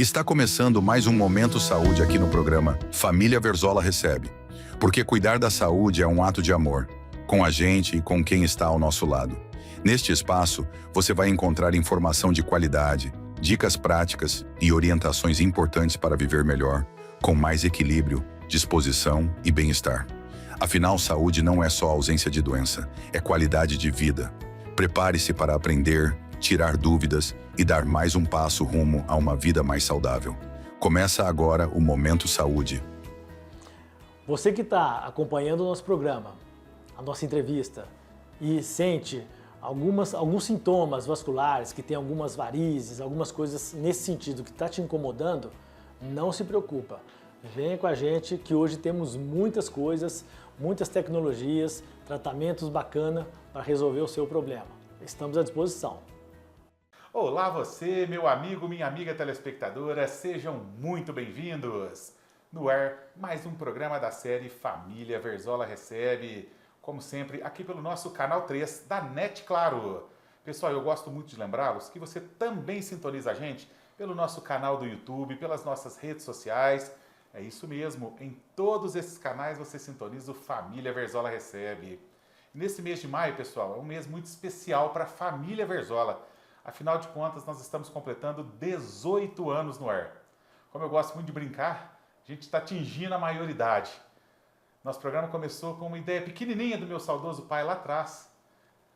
Está começando mais um Momento Saúde aqui no programa Família Verzola Recebe. Porque cuidar da saúde é um ato de amor, com a gente e com quem está ao nosso lado. Neste espaço, você vai encontrar informação de qualidade, dicas práticas e orientações importantes para viver melhor, com mais equilíbrio, disposição e bem-estar. Afinal, saúde não é só ausência de doença, é qualidade de vida. Prepare-se para aprender, tirar dúvidas e dar mais um passo rumo a uma vida mais saudável. Começa agora o Momento Saúde. Você que está acompanhando o nosso programa, a nossa entrevista, e sente alguns sintomas vasculares, que tem algumas varizes, algumas coisas nesse sentido que está te incomodando, não se preocupa. Venha com a gente que hoje temos muitas coisas, muitas tecnologias, tratamentos bacanas para resolver o seu problema. Estamos à disposição. Olá você, meu amigo, minha amiga telespectadora, sejam muito bem-vindos. No ar, mais um programa da série Família Verzola Recebe, como sempre, aqui pelo nosso canal 3 da NET Claro. Pessoal, eu gosto muito de lembrá-los que você também sintoniza a gente pelo nosso canal do YouTube, pelas nossas redes sociais. É isso mesmo, em todos esses canais você sintoniza o Família Verzola Recebe. Nesse mês de maio, pessoal, é um mês muito especial para a Família Verzola. Afinal de contas, nós estamos completando 18 anos no ar. Como eu gosto muito de brincar, a gente está atingindo a maioridade. Nosso programa começou com uma ideia pequenininha do meu saudoso pai lá atrás.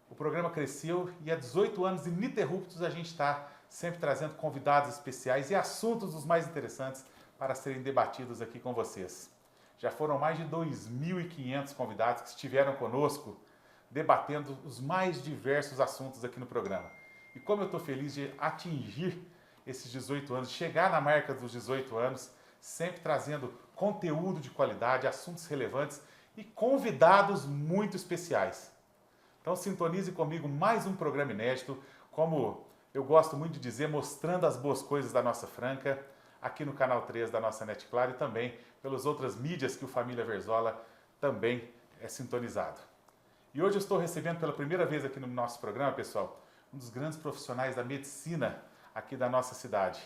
O programa cresceu e há 18 anos ininterruptos a gente está sempre trazendo convidados especiais e assuntos dos mais interessantes para serem debatidos aqui com vocês. Já foram mais de 2.500 convidados que estiveram conosco debatendo os mais diversos assuntos aqui no programa. E como eu estou feliz de atingir esses 18 anos, chegar na marca dos 18 anos, sempre trazendo conteúdo de qualidade, assuntos relevantes e convidados muito especiais. Então sintonize comigo mais um programa inédito, como eu gosto muito de dizer, mostrando as boas coisas da nossa Franca, aqui no canal 3 da nossa NET Claro e também pelas outras mídias que o Família Verzola também é sintonizado. E hoje eu estou recebendo pela primeira vez aqui no nosso programa, pessoal, um dos grandes profissionais da medicina aqui da nossa cidade.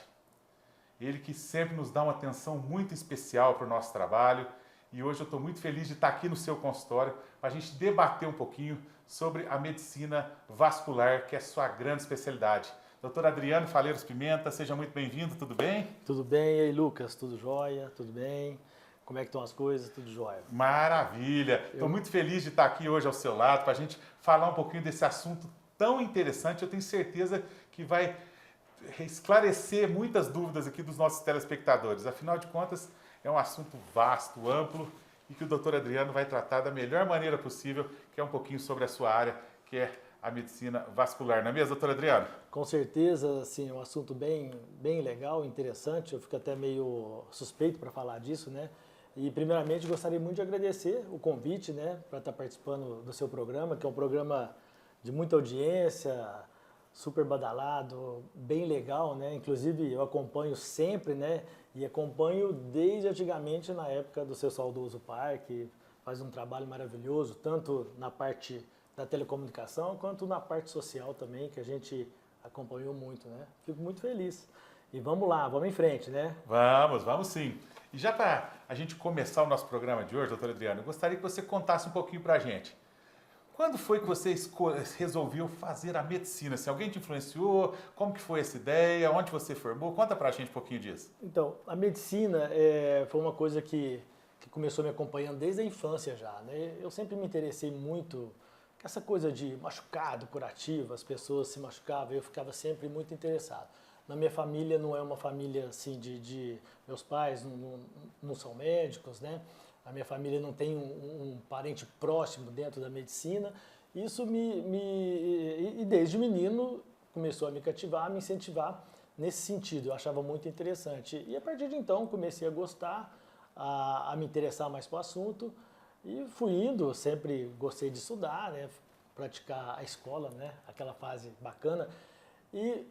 Ele que sempre nos dá uma atenção muito especial para o nosso trabalho e hoje eu estou muito feliz de estar aqui no seu consultório para a gente debater um pouquinho sobre a medicina vascular, que é sua grande especialidade. Doutor Adriano Faleiros Pimenta, seja muito bem-vindo, tudo bem? Tudo bem, e aí Lucas, tudo jóia, tudo bem? Como é que estão as coisas? Tudo jóia? Maravilha! Estou muito feliz de estar aqui hoje ao seu lado para a gente falar um pouquinho desse assunto tão interessante. Eu tenho certeza que vai esclarecer muitas dúvidas aqui dos nossos telespectadores. Afinal de contas, é um assunto vasto, amplo e que o Dr. Adriano vai tratar da melhor maneira possível, que é um pouquinho sobre a sua área, que é a medicina vascular. Não é mesmo, Dr. Adriano? Com certeza, assim, é um assunto bem legal, interessante. Eu fico até meio suspeito para falar disso, né? E primeiramente gostaria muito de agradecer o convite, né, para estar participando do seu programa, que é um programa de muita audiência, super badalado, bem legal, né? Inclusive eu acompanho sempre, né? E acompanho desde antigamente na época do seu saudoso pai, que faz um trabalho maravilhoso, tanto na parte da telecomunicação quanto na parte social também, que a gente acompanhou muito, né? Fico muito feliz. E vamos lá, vamos em frente, né? Vamos sim. E já para a gente começar o nosso programa de hoje, doutor Adriano, eu gostaria que você contasse um pouquinho para a gente. Quando foi que você resolveu fazer a medicina? Se alguém te influenciou, como que foi essa ideia, onde você formou? Conta pra gente um pouquinho disso. Então, a medicina foi uma coisa que começou me acompanhando desde a infância já, né? Eu sempre me interessei muito com essa coisa de machucado, curativo, as pessoas se machucavam, eu ficava sempre muito interessado. Na minha família não é uma família assim meus pais não são médicos, né? A minha família não tem um parente próximo dentro da medicina. Isso e desde menino começou a me cativar, a me incentivar nesse sentido. Eu achava muito interessante. E a partir de então comecei a gostar, a me interessar mais para o assunto e fui indo. Sempre gostei de estudar, né? Praticar a escola, né? Aquela fase bacana. E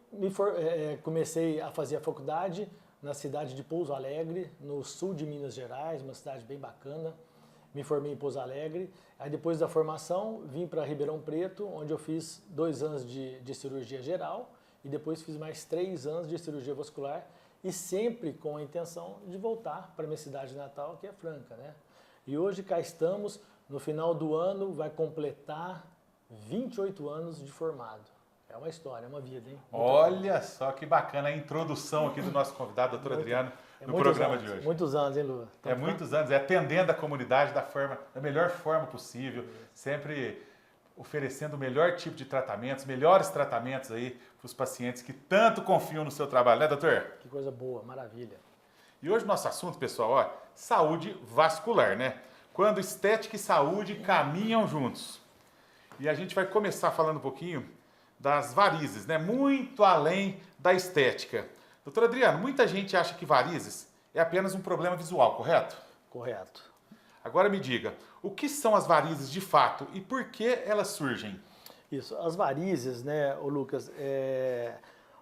comecei a fazer a faculdade na cidade de Pouso Alegre, no sul de Minas Gerais, uma cidade bem bacana. Me formei em Pouso Alegre. Aí depois da formação vim para Ribeirão Preto, onde eu fiz 2 anos de cirurgia geral e depois fiz mais 3 anos de cirurgia vascular e sempre com a intenção de voltar para minha cidade natal, que é Franca, né? E hoje cá estamos, no final do ano vai completar 28 anos de formado. É uma história, é uma vida, hein? Olha só que bacana a introdução aqui do nosso convidado, doutor Adriano, no programa de hoje. Muitos anos, hein, Lu? É muitos anos, atendendo a comunidade da melhor forma possível, sempre oferecendo o melhor tipo de tratamentos, melhores tratamentos aí para os pacientes que tanto confiam no seu trabalho, né, doutor? Que coisa boa, maravilha. E hoje nosso assunto, pessoal, ó, saúde vascular, né? Quando estética e saúde caminham juntos. E a gente vai começar falando um pouquinho das varizes, né? Muito além da estética. Doutor Adriano, muita gente acha que varizes é apenas um problema visual, correto? Correto. Agora me diga, o que são as varizes de fato e por que elas surgem? Isso, as varizes, né, ô Lucas,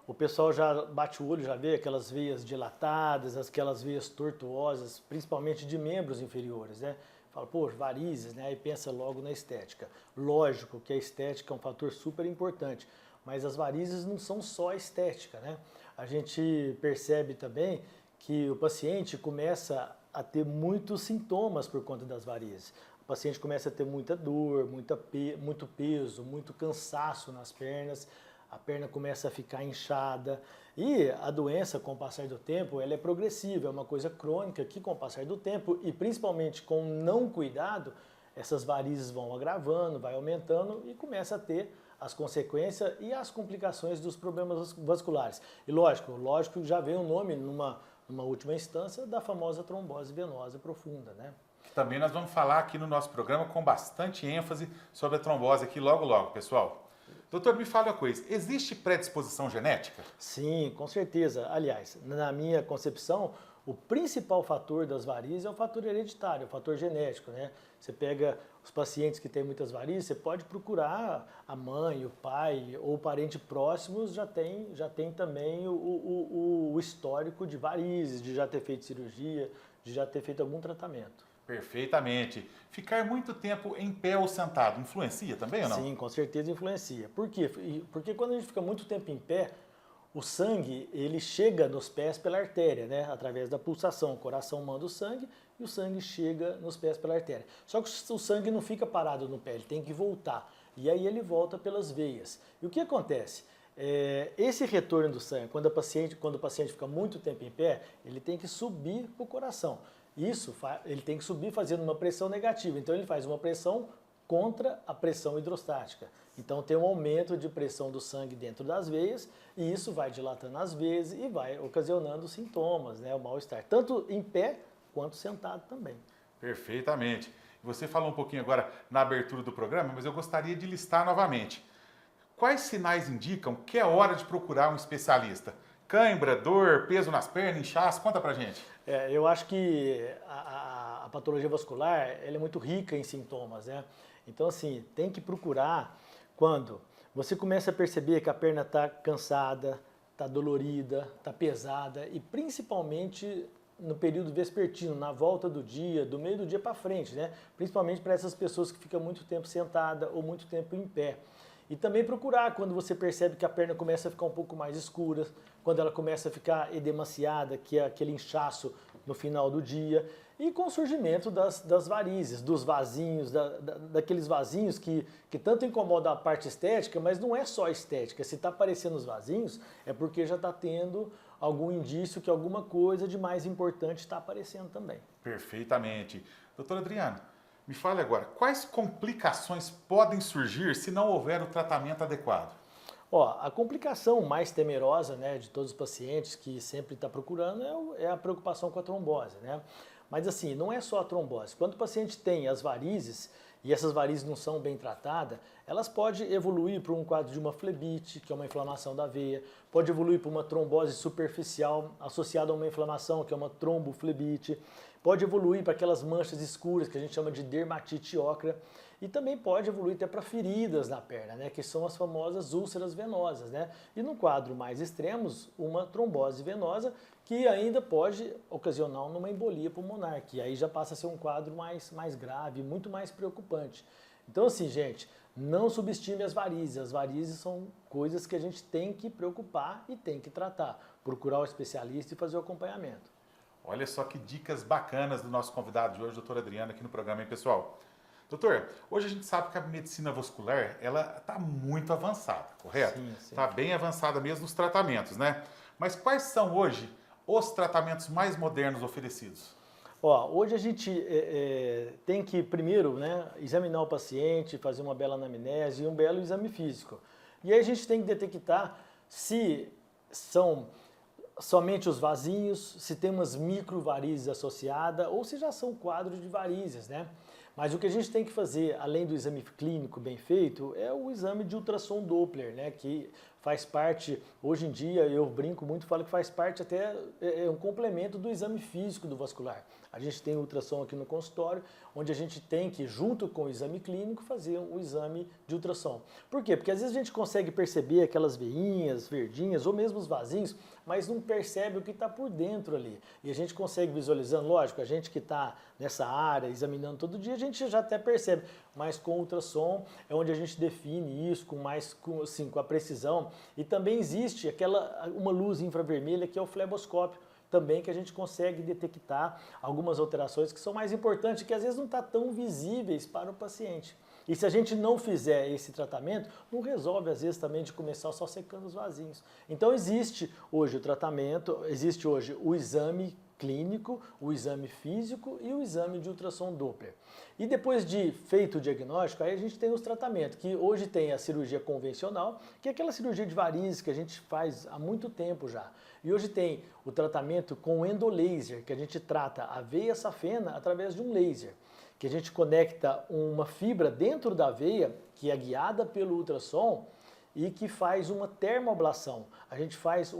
o pessoal já bate o olho, já vê aquelas veias dilatadas, aquelas veias tortuosas, principalmente de membros inferiores, né? Fala, pô, varizes, né? Aí pensa logo na estética. Lógico que a estética é um fator super importante, mas as varizes não são só estética, né? A gente percebe também que o paciente começa a ter muitos sintomas por conta das varizes. O paciente começa a ter muita dor, muito peso, muito cansaço nas pernas, a perna começa a ficar inchada e a doença, com o passar do tempo, ela é progressiva, é uma coisa crônica que, com o passar do tempo e principalmente com não cuidado, essas varizes vão agravando, vai aumentando e começa a ter as consequências e as complicações dos problemas vasculares. E lógico já vem o nome numa última instância da famosa trombose venosa profunda, né? Também nós vamos falar aqui no nosso programa com bastante ênfase sobre a trombose aqui logo, pessoal. Doutor, me fale uma coisa, existe predisposição genética? Sim, com certeza. Aliás, na minha concepção, o principal fator das varizes é o fator hereditário, o fator genético, né? Você pega os pacientes que têm muitas varizes, você pode procurar a mãe, o pai ou o parente próximos já tem também o histórico de varizes, de já ter feito cirurgia, de já ter feito algum tratamento. Perfeitamente. Ficar muito tempo em pé ou sentado influencia também ou não? Sim, com certeza influencia. Por quê? Porque quando a gente fica muito tempo em pé, o sangue ele chega nos pés pela artéria, né? Através da pulsação. O coração manda o sangue e o sangue chega nos pés pela artéria. Só que o sangue não fica parado no pé, ele tem que voltar. E aí ele volta pelas veias. E o que acontece? Esse retorno do sangue, quando o paciente fica muito tempo em pé, ele tem que subir para o coração. Ele tem que subir fazendo uma pressão negativa. Então ele faz uma pressão contra a pressão hidrostática. Então tem um aumento de pressão do sangue dentro das veias e isso vai dilatando as veias e vai ocasionando sintomas, né, o mal-estar, tanto em pé quanto sentado também. Perfeitamente. Você falou um pouquinho agora na abertura do programa, mas eu gostaria de listar novamente. Quais sinais indicam que é hora de procurar um especialista? Cãibra, dor, peso nas pernas, inchaço? Conta pra gente. Eu acho que a patologia vascular ela é muito rica em sintomas, né? Então, assim, tem que procurar quando você começa a perceber que a perna está cansada, está dolorida, está pesada e principalmente no período vespertino, na volta do dia, do meio do dia para frente, né? Principalmente para essas pessoas que ficam muito tempo sentada ou muito tempo em pé. E também procurar quando você percebe que a perna começa a ficar um pouco mais escura, quando ela começa a ficar edemaciada, que é aquele inchaço no final do dia, e com o surgimento das varizes, dos vasinhos, daqueles vasinhos que tanto incomodam a parte estética, mas não é só estética. Se está aparecendo os vasinhos, é porque já está tendo algum indício que alguma coisa de mais importante está aparecendo também. Perfeitamente. Doutor Adriano, me fale agora, quais complicações podem surgir se não houver o tratamento adequado? A complicação mais temerosa, né, de todos os pacientes que sempre está procurando é a preocupação com a trombose, né? Mas assim, não é só a trombose. Quando o paciente tem as varizes e essas varizes não são bem tratadas, elas podem evoluir para um quadro de uma flebite, que é uma inflamação da veia, pode evoluir para uma trombose superficial associada a uma inflamação, que é uma tromboflebite, pode evoluir para aquelas manchas escuras que a gente chama de dermatite ocra e também pode evoluir até para feridas na perna, né, que são as famosas úlceras venosas, né? E no quadro mais extremos, uma trombose venosa que ainda pode ocasionar uma embolia pulmonar, que aí já passa a ser um quadro mais grave, muito mais preocupante. Então assim, gente, Não subestime as varizes. As varizes são coisas que a gente tem que preocupar e tem que tratar. Procurar o especialista e fazer o acompanhamento. Olha só que dicas bacanas do nosso convidado de hoje, doutor Adriano, aqui no programa, hein, pessoal? Doutor, hoje a gente sabe que a medicina vascular, ela está muito avançada, correto? Sim. Está bem avançada mesmo nos tratamentos, né? Mas quais são hoje os tratamentos mais modernos oferecidos? Hoje a gente tem que, primeiro, né, examinar o paciente, fazer uma bela anamnese e um belo exame físico. E aí a gente tem que detectar se são somente os vasinhos, se tem umas microvarizes associadas ou se já são quadros de varizes, né? Mas o que a gente tem que fazer, além do exame clínico bem feito, é o exame de ultrassom Doppler, né? Que faz parte, hoje em dia, eu brinco muito, falo que faz parte até, é um complemento do exame físico do vascular. A gente tem ultrassom aqui no consultório, onde a gente tem que, junto com o exame clínico, fazer o exame de ultrassom. Por quê? Porque às vezes a gente consegue perceber aquelas veinhas verdinhas, ou mesmo os vasinhos, mas não percebe o que está por dentro ali. E a gente consegue visualizando, lógico, a gente que está nessa área, examinando todo dia, a gente já até percebe. Mas com o ultrassom é onde a gente define isso com a precisão. E também existe uma luz infravermelha que é o fleboscópio, também que a gente consegue detectar algumas alterações que são mais importantes, que às vezes não estão tão visíveis para o paciente. E se a gente não fizer esse tratamento, não resolve às vezes também de começar só secando os vasinhos. Então existe hoje o tratamento, existe hoje o exame clínico, o exame físico e o exame de ultrassom Doppler. E depois de feito o diagnóstico, aí a gente tem os tratamentos, que hoje tem a cirurgia convencional, que é aquela cirurgia de varizes que a gente faz há muito tempo já. E hoje tem o tratamento com endolaser, que a gente trata a veia safena através de um laser, que a gente conecta uma fibra dentro da veia, que é guiada pelo ultrassom, e que faz uma termoablação. A gente faz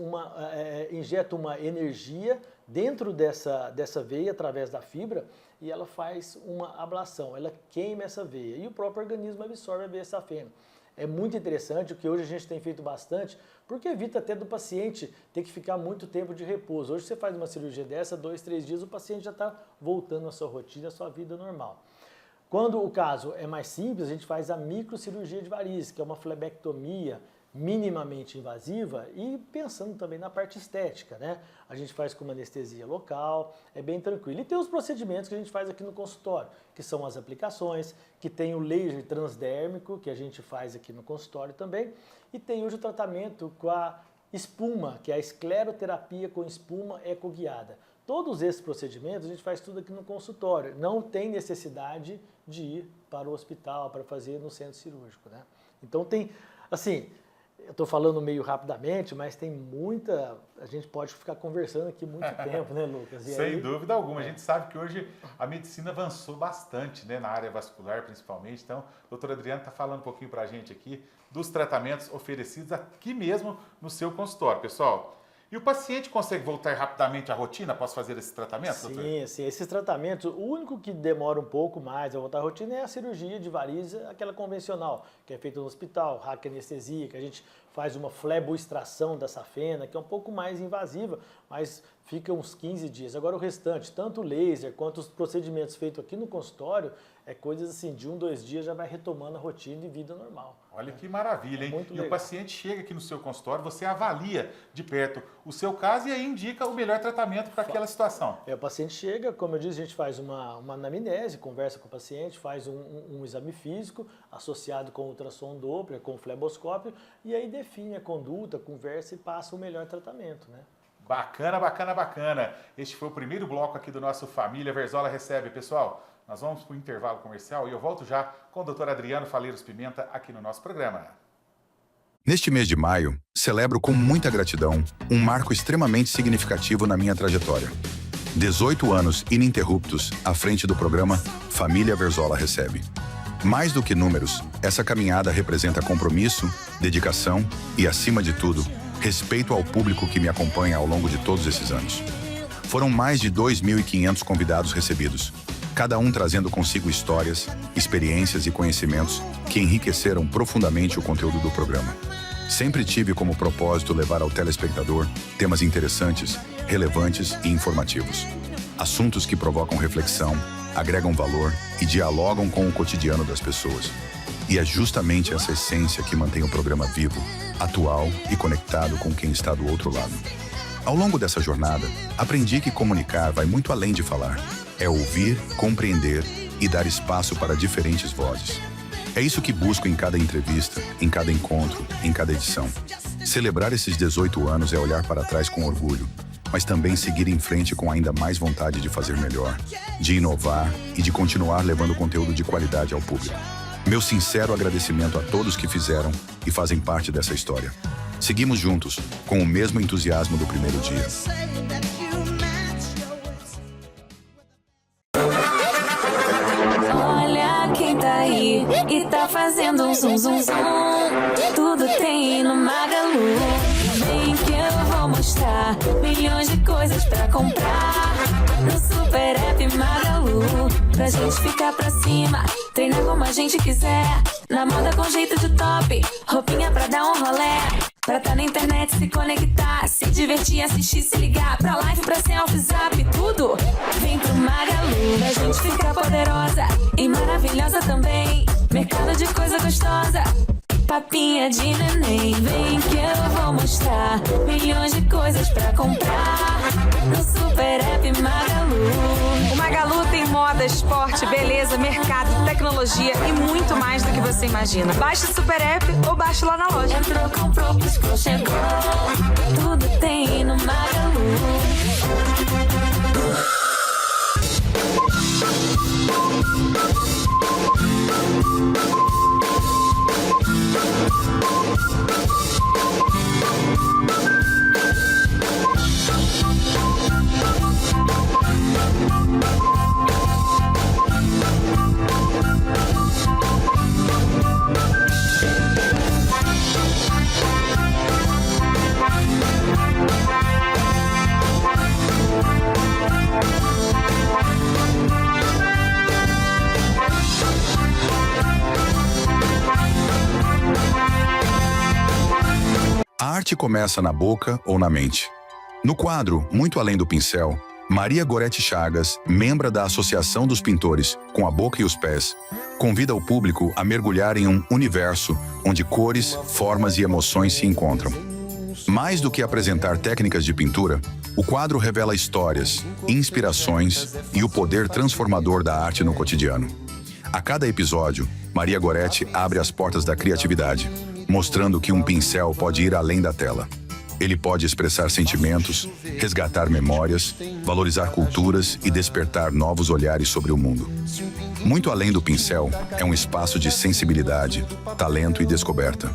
injeta uma energia dentro dessa veia através da fibra e ela faz uma ablação, ela queima essa veia e o próprio organismo absorve a veia safena. É muito interessante, o que hoje a gente tem feito bastante, porque evita até do paciente ter que ficar muito tempo de repouso. Hoje você faz uma cirurgia dessa, 2, 3 dias, o paciente já está voltando à sua rotina, à sua vida normal. Quando o caso é mais simples, a gente faz a microcirurgia de varizes, que é uma flebectomia minimamente invasiva e pensando também na parte estética, né? A gente faz com uma anestesia local, é bem tranquilo. E tem os procedimentos que a gente faz aqui no consultório, que são as aplicações, que tem o laser transdérmico, que a gente faz aqui no consultório também, e tem hoje o tratamento com a espuma, que é a escleroterapia com espuma ecoguiada. Todos esses procedimentos a gente faz tudo aqui no consultório, não tem necessidade de ir para o hospital para fazer no centro cirúrgico, né? Então tem, assim, eu estou falando meio rapidamente, mas tem muita... A gente pode ficar conversando aqui muito tempo, né, Lucas? E sem dúvida alguma. A gente sabe que hoje a medicina avançou bastante, né, na área vascular, principalmente. Então, o doutor Adriano está falando um pouquinho para a gente aqui dos tratamentos oferecidos aqui mesmo no seu consultório, pessoal. E o paciente consegue voltar rapidamente à rotina após fazer esse tratamento, doutor? Sim. Esses tratamentos, o único que demora um pouco mais a voltar à rotina é a cirurgia de varizes, aquela convencional, que é feita no hospital, raquianestesia, que a gente faz uma fleboextração da safena, que é um pouco mais invasiva, mas fica uns 15 dias. Agora o restante, tanto o laser quanto os procedimentos feitos aqui no consultório, é coisas assim, de 1, 2 dias já vai retomando a rotina e vida normal. Olha que maravilha, hein? Muito E legal. o paciente chega aqui no seu consultório, você avalia de perto o seu caso e aí indica o melhor tratamento para aquela situação. O paciente chega, como eu disse, a gente faz uma anamnese, conversa com o paciente, faz um exame físico associado com ultrassom Doppler, com fleboscópio, e aí define a conduta, conversa e passa o melhor tratamento, né? Bacana, bacana, bacana. Este foi o primeiro bloco aqui do nosso Família Verzola Recebe. Pessoal, nós vamos para o intervalo comercial e eu volto já com o Dr. Adriano Faleiros Pimenta aqui no nosso programa. Neste mês de maio, celebro com muita gratidão um marco extremamente significativo na minha trajetória. 18 anos ininterruptos à frente do programa Família Verzola Recebe. Mais do que números, essa caminhada representa compromisso, dedicação e, acima de tudo, respeito ao público que me acompanha ao longo de todos esses anos. Foram mais de 2.500 convidados recebidos, cada um trazendo consigo histórias, experiências e conhecimentos que enriqueceram profundamente o conteúdo do programa. Sempre tive como propósito levar ao telespectador temas interessantes, relevantes e informativos. Assuntos que provocam reflexão, agregam valor e dialogam com o cotidiano das pessoas. E é justamente essa essência que mantém o programa vivo, atual e conectado com quem está do outro lado. Ao longo dessa jornada, aprendi que comunicar vai muito além de falar. É ouvir, compreender e dar espaço para diferentes vozes. É isso que busco em cada entrevista, em cada encontro, em cada edição. Celebrar esses 18 anos é olhar para trás com orgulho, mas também seguir em frente com ainda mais vontade de fazer melhor, de inovar e de continuar levando conteúdo de qualidade ao público. Meu sincero agradecimento a todos que fizeram e fazem parte dessa história. Seguimos juntos, com o mesmo entusiasmo do primeiro dia. Olha quem tá aí e tá fazendo um zum zum zum. Tudo tem no Magalu. Vem que eu vou mostrar milhões de coisas pra comprar no Super App Magalu. Pra gente ficar pra cima, treinar como a gente quiser. Na moda com jeito de top, roupinha pra dar um rolé. Pra tá na internet, se conectar, se divertir, assistir, se ligar. Pra live, pra selfie, zap, tudo vem pro Magalu. Pra gente ficar poderosa e maravilhosa também. Mercado de coisa gostosa, papinha de neném. Vem que eu vou mostrar milhões de coisas pra comprar no Super App Magalu. O Magalu tem moda, esporte, beleza, mercado, tecnologia e muito mais do que você imagina. Baixe o Super App ou baixe lá na loja. Entrou, comprou, piscou, chegou. Tudo tem no Magalu. A arte começa na boca ou na mente. No quadro Muito Além do Pincel, Maria Gorete Chagas, membro da Associação dos Pintores Com a Boca e os Pés, convida o público a mergulhar em um universo onde cores, formas e emoções se encontram. Mais do que apresentar técnicas de pintura, o quadro revela histórias, inspirações e o poder transformador da arte no cotidiano. A cada episódio, Maria Gorete abre as portas da criatividade, mostrando que um pincel pode ir além da tela. Ele pode expressar sentimentos, resgatar memórias, valorizar culturas e despertar novos olhares sobre o mundo. Muito Além do Pincel é um espaço de sensibilidade, talento e descoberta,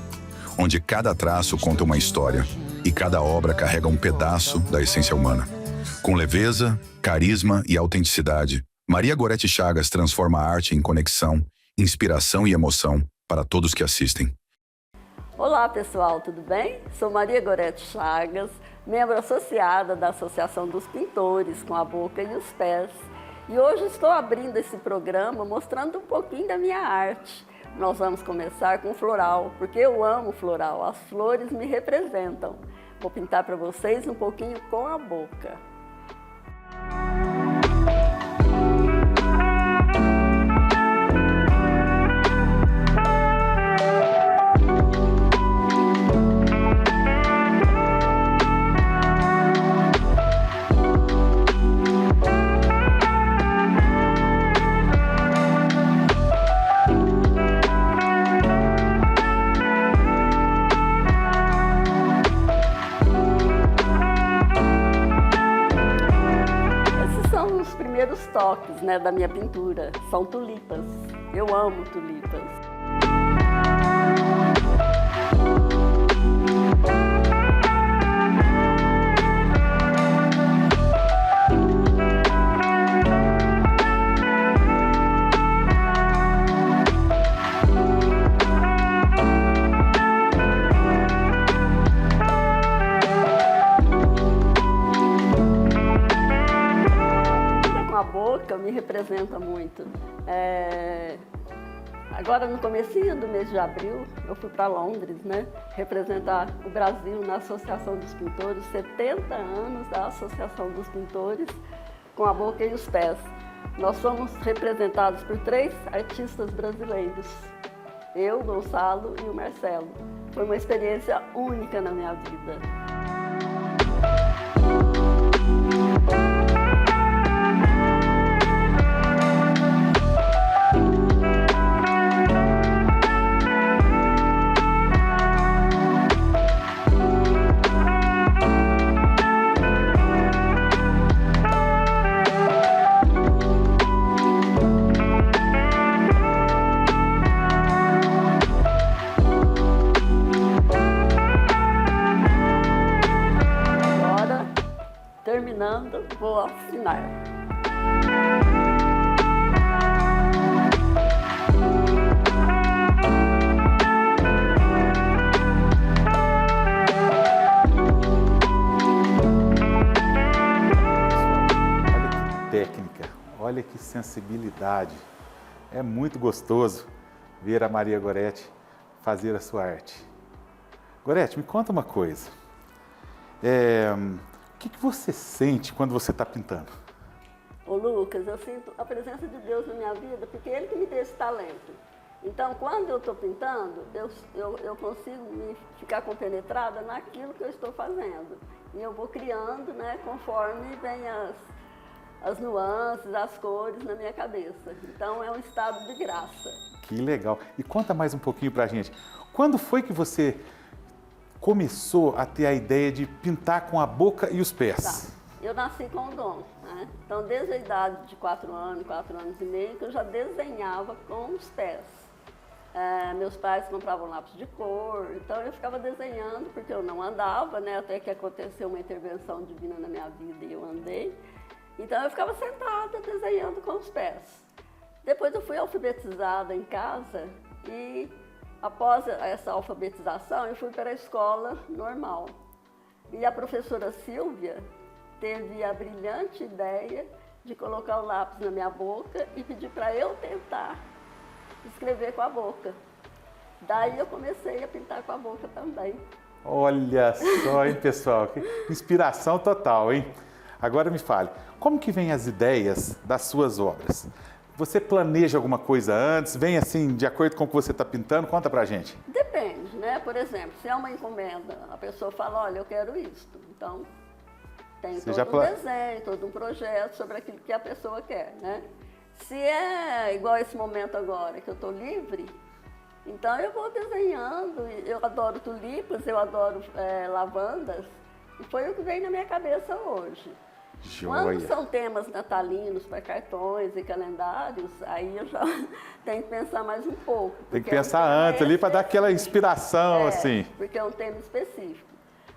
onde cada traço conta uma história e cada obra carrega um pedaço da essência humana. Com leveza, carisma e autenticidade, Maria Gorete Chagas transforma a arte em conexão, inspiração e emoção para todos que assistem. Olá pessoal, tudo bem? Sou Maria Gorete Chagas, membro associada da Associação dos Pintores Com a Boca e os Pés. E hoje estou abrindo esse programa mostrando um pouquinho da minha arte. Nós vamos começar com floral, porque eu amo floral, as flores me representam. Vou pintar para vocês um pouquinho com a boca. Toques, da minha pintura são tulipas. Eu amo tulipas. Me representa muito. Agora no comecinho do mês de abril, eu fui para Londres, representar o Brasil na Associação dos Pintores, 70 anos da Associação dos Pintores Com a Boca e os Pés. Nós somos representados por 3 artistas brasileiros. Eu, Gonçalo e o Marcelo. Foi uma experiência única na minha vida. Terminando, vou assinar. Olha que técnica, olha que sensibilidade. É muito gostoso ver a Maria Goretti fazer a sua arte. Goretti, me conta uma coisa. O que você sente quando você está pintando? Ô Lucas, eu sinto a presença de Deus na minha vida, porque Ele que me deu esse talento. Então, quando eu estou pintando, eu consigo ficar compenetrada naquilo que eu estou fazendo. E eu vou criando, né, conforme vem as nuances, as cores na minha cabeça. Então, é um estado de graça. Que legal. E conta mais um pouquinho pra gente. Quando foi que você começou a ter a ideia de pintar com a boca e os pés? Tá. Eu nasci com o dom, né? Então, desde a idade de 4 anos e meio, que eu já desenhava com os pés. Meus pais compravam lápis de cor, então eu ficava desenhando, porque eu não andava, né? Até que aconteceu uma intervenção divina na minha vida e eu andei. Então, eu ficava sentada desenhando com os pés. Depois eu fui alfabetizada em casa e, após essa alfabetização, eu fui para a escola normal. E a professora Silvia teve a brilhante ideia de colocar o lápis na minha boca e pedir para eu tentar escrever com a boca. Daí eu comecei a pintar com a boca também. Olha só, hein, pessoal? Que inspiração total, hein? Agora me fale, como que vêm as ideias das suas obras? Você planeja alguma coisa antes? Vem assim, de acordo com o que você está pintando? Conta pra gente. Depende, né? Por exemplo, se é uma encomenda, a pessoa fala, olha, eu quero isto. Então, tem todo um desenho, todo um projeto sobre aquilo que a pessoa quer, né? Se é igual esse momento agora, que eu estou livre, então eu vou desenhando. Eu adoro tulipas, eu adoro lavandas, e foi o que veio na minha cabeça hoje. Joia. Quando são temas natalinos para cartões e calendários, aí eu já tenho que pensar mais um pouco. Tem que pensar antes ali para dar aquela inspiração, assim. Porque é um tema específico.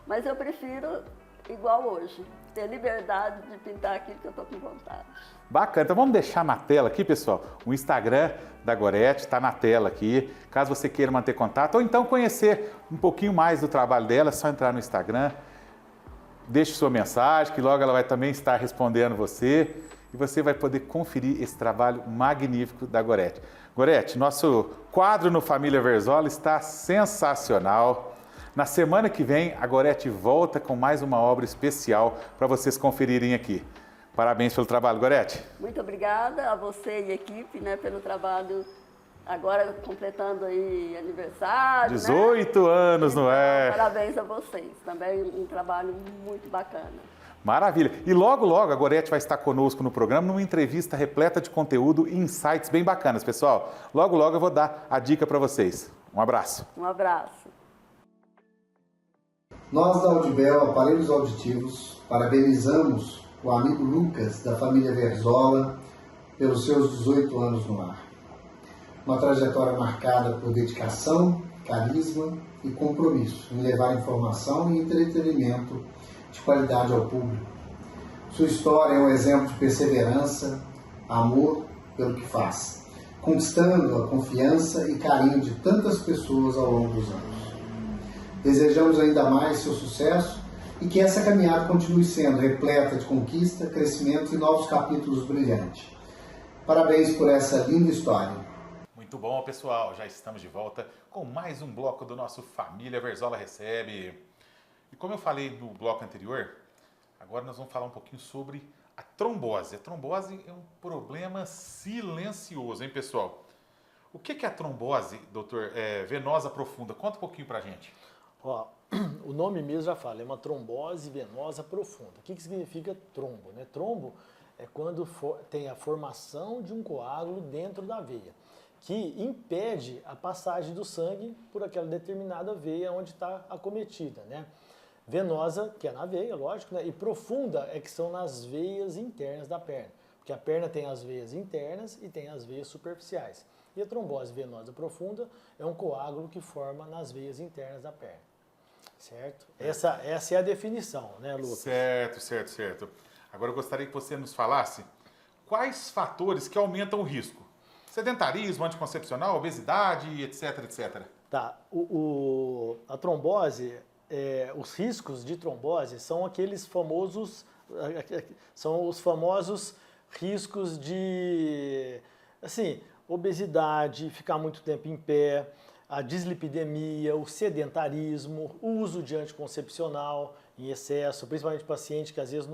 Mas eu prefiro, igual hoje, ter liberdade de pintar aquilo que eu estou com vontade. Bacana, então vamos deixar na tela aqui, pessoal, o Instagram da Goretti está na tela aqui, caso você queira manter contato ou então conhecer um pouquinho mais do trabalho dela, é só entrar no Instagram, deixe sua mensagem, que logo ela vai também estar respondendo você e você vai poder conferir esse trabalho magnífico da Goretti. Goretti, nosso quadro no Família Verzola está sensacional. Na semana que vem, a Goretti volta com mais uma obra especial para vocês conferirem aqui. Parabéns pelo trabalho, Goretti. Muito obrigada a você e a equipe, né, pelo trabalho, agora completando aí aniversário, 18 anos no ar. Parabéns a vocês, também um trabalho muito bacana. Maravilha. E logo, logo a Goretti vai estar conosco no programa numa entrevista repleta de conteúdo e insights bem bacanas, pessoal. Logo, logo eu vou dar a dica para vocês. Um abraço. Um abraço. Nós da Audibel, Aparelhos Auditivos, parabenizamos o amigo Lucas, da família Verzola, pelos seus 18 anos no ar. Uma trajetória marcada por dedicação, carisma e compromisso em levar informação e entretenimento de qualidade ao público. Sua história é um exemplo de perseverança, amor pelo que faz, conquistando a confiança e carinho de tantas pessoas ao longo dos anos. Desejamos ainda mais seu sucesso e que essa caminhada continue sendo repleta de conquista, crescimento e novos capítulos brilhantes. Parabéns por essa linda história. Muito bom, pessoal. Já estamos de volta com mais um bloco do nosso Família Verzola Recebe. E como eu falei no bloco anterior, agora nós vamos falar um pouquinho sobre A trombose. A trombose é um problema silencioso, hein, pessoal? O que é a trombose, doutor, venosa profunda? Conta um pouquinho pra gente. Ó, o nome mesmo já fala, é uma trombose venosa profunda. O que significa trombo, né? Trombo é quando tem a formação de um coágulo dentro da veia, que impede a passagem do sangue por aquela determinada veia onde está acometida, né? Venosa, que é na veia, lógico, né? E profunda é que são nas veias internas da perna, porque a perna tem as veias internas e tem as veias superficiais. E a trombose venosa profunda é um coágulo que forma nas veias internas da perna, certo? Essa é a definição, né, Lucas? Certo. Agora eu gostaria que você nos falasse quais fatores que aumentam o risco. Sedentarismo, anticoncepcional, obesidade, etc. Tá, a trombose, os riscos de trombose são aqueles famosos, são os famosos riscos de, assim, obesidade, ficar muito tempo em pé, a dislipidemia, o sedentarismo, o uso de anticoncepcional em excesso, principalmente paciente que às vezes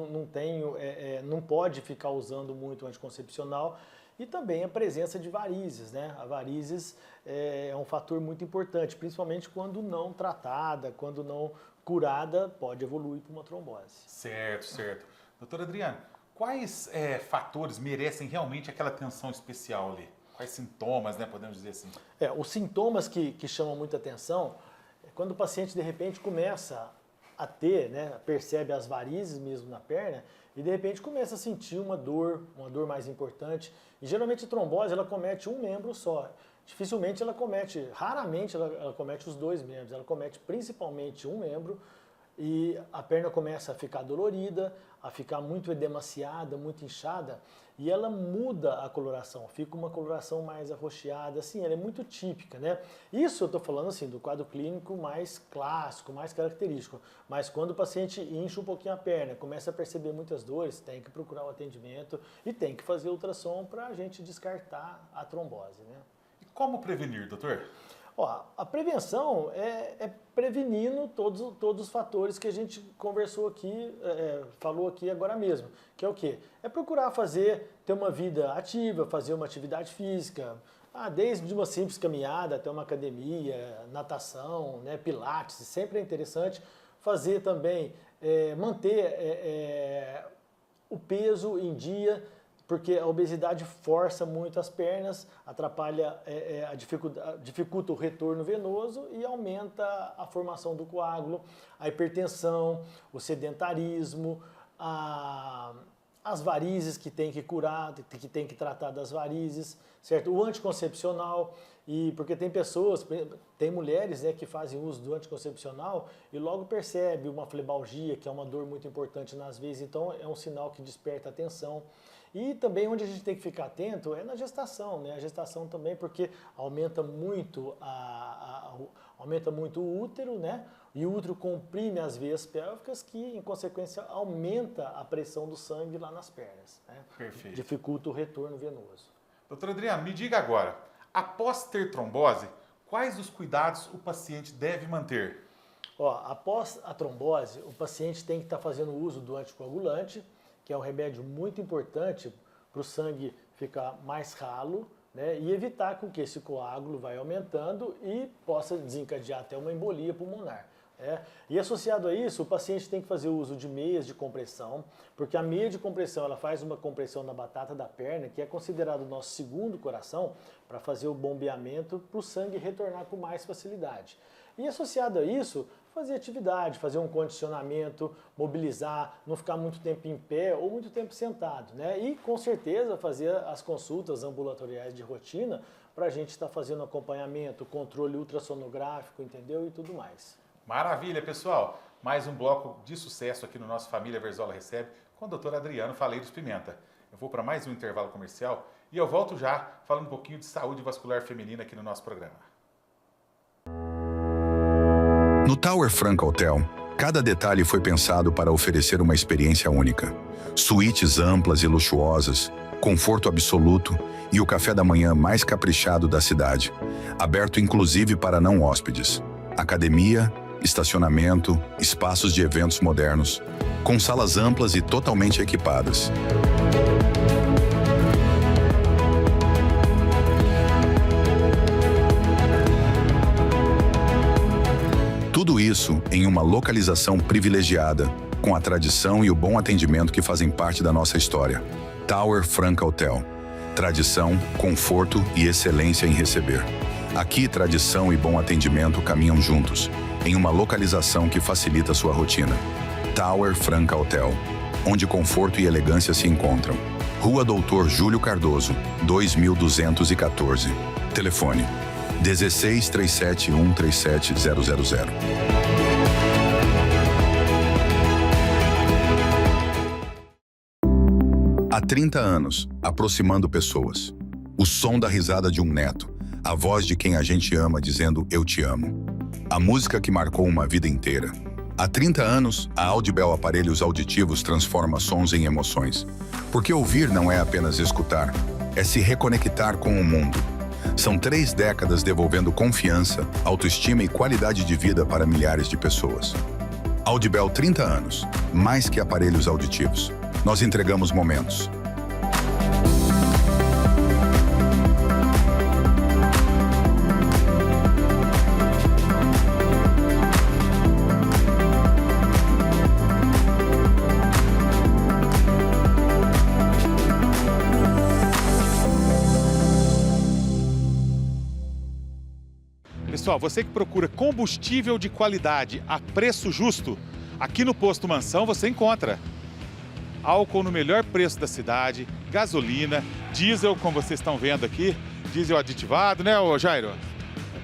não pode ficar usando muito anticoncepcional, e também a presença de varizes, né? A varizes é um fator muito importante, principalmente quando não tratada, quando não curada, pode evoluir para uma trombose. Certo. Doutor Adriano, quais fatores merecem realmente aquela atenção especial ali? Quais sintomas, né, podemos dizer assim? Os sintomas que chamam muita atenção é quando o paciente de repente começa a ter, né, percebe as varizes mesmo na perna e de repente começa a sentir uma dor mais importante. E geralmente a trombose ela comete um membro só. Dificilmente raramente ela comete os dois membros, ela comete principalmente um membro e a perna começa a ficar dolorida, a ficar muito edemaciada, muito inchada, e ela muda a coloração, fica uma coloração mais arroxeada, assim, ela é muito típica, né? Isso eu estou falando assim do quadro clínico mais clássico, mais característico, mas quando o paciente incha um pouquinho a perna, começa a perceber muitas dores, tem que procurar o atendimento e tem que fazer ultrassom para a gente descartar a trombose, né? E como prevenir, doutor? Ó, a prevenção é prevenindo todos os fatores que a gente conversou aqui, falou aqui agora mesmo, que é o quê? É procurar ter uma vida ativa, fazer uma atividade física, desde uma simples caminhada até uma academia, natação, né, pilates, sempre é interessante. Fazer também, manter o peso em dia, porque a obesidade força muito as pernas, atrapalha, dificulta o retorno venoso e aumenta a formação do coágulo, a hipertensão, o sedentarismo, as varizes que tem que curar, que tem que tratar das varizes, certo? O anticoncepcional, porque tem mulheres, né, que fazem uso do anticoncepcional e logo percebe uma flebalgia, que é uma dor muito importante nas veias, então é um sinal que desperta atenção. E também onde a gente tem que ficar atento é na gestação, né? A gestação também, porque aumenta muito o útero, né? E o útero comprime as veias pélvicas, que em consequência aumenta a pressão do sangue lá nas pernas, né? Perfeito. Dificulta o retorno venoso. Doutor Adriano, me diga agora, após ter trombose, quais os cuidados o paciente deve manter? Após a trombose, o paciente tem que estar fazendo uso do anticoagulante, que é um remédio muito importante para o sangue ficar mais ralo, né, e evitar com que esse coágulo vai aumentando e possa desencadear até uma embolia pulmonar. E associado a isso, o paciente tem que fazer uso de meias de compressão, porque a meia de compressão ela faz uma compressão na batata da perna, que é considerado o nosso segundo coração, para fazer o bombeamento para o sangue retornar com mais facilidade. E associado a isso, fazer atividade, fazer um condicionamento, mobilizar, não ficar muito tempo em pé ou muito tempo sentado, né? E com certeza fazer as consultas ambulatoriais de rotina para a gente estar fazendo acompanhamento, controle ultrassonográfico, entendeu? E tudo mais. Maravilha, pessoal! Mais um bloco de sucesso aqui no nosso Família Verzola Recebe com o Dr. Adriano Faleiros Pimenta. Eu vou para mais um intervalo comercial e eu volto já falando um pouquinho de saúde vascular feminina aqui no nosso programa. No Tower Franca Hotel, cada detalhe foi pensado para oferecer uma experiência única. Suítes amplas e luxuosas, conforto absoluto e o café da manhã mais caprichado da cidade, aberto inclusive para não hóspedes. Academia, estacionamento, espaços de eventos modernos. com salas amplas e totalmente equipadas. Tudo isso em uma localização privilegiada, com a tradição e o bom atendimento que fazem parte da nossa história. Tower Franca Hotel. Tradição, conforto e excelência em receber. Aqui, tradição e bom atendimento caminham juntos, em uma localização que facilita sua rotina. Tower Franca Hotel, onde conforto e elegância se encontram. Rua Doutor Júlio Cardoso, 2214. Telefone 16 371 37000. Há 30 anos, aproximando pessoas. O som da risada de um neto, a voz de quem a gente ama dizendo eu te amo. A música que marcou uma vida inteira. Há 30 anos, a Audibel Aparelhos Auditivos transforma sons em emoções. Porque ouvir não é apenas escutar, é se reconectar com o mundo. São 3 décadas devolvendo confiança, autoestima e qualidade de vida para milhares de pessoas. Audibel 30 anos, mais que aparelhos auditivos. Nós entregamos momentos. Pessoal, você que procura combustível de qualidade a preço justo, aqui no Posto Mansão você encontra. Álcool no melhor preço da cidade, gasolina, diesel, como vocês estão vendo aqui, diesel aditivado, né, Jairo?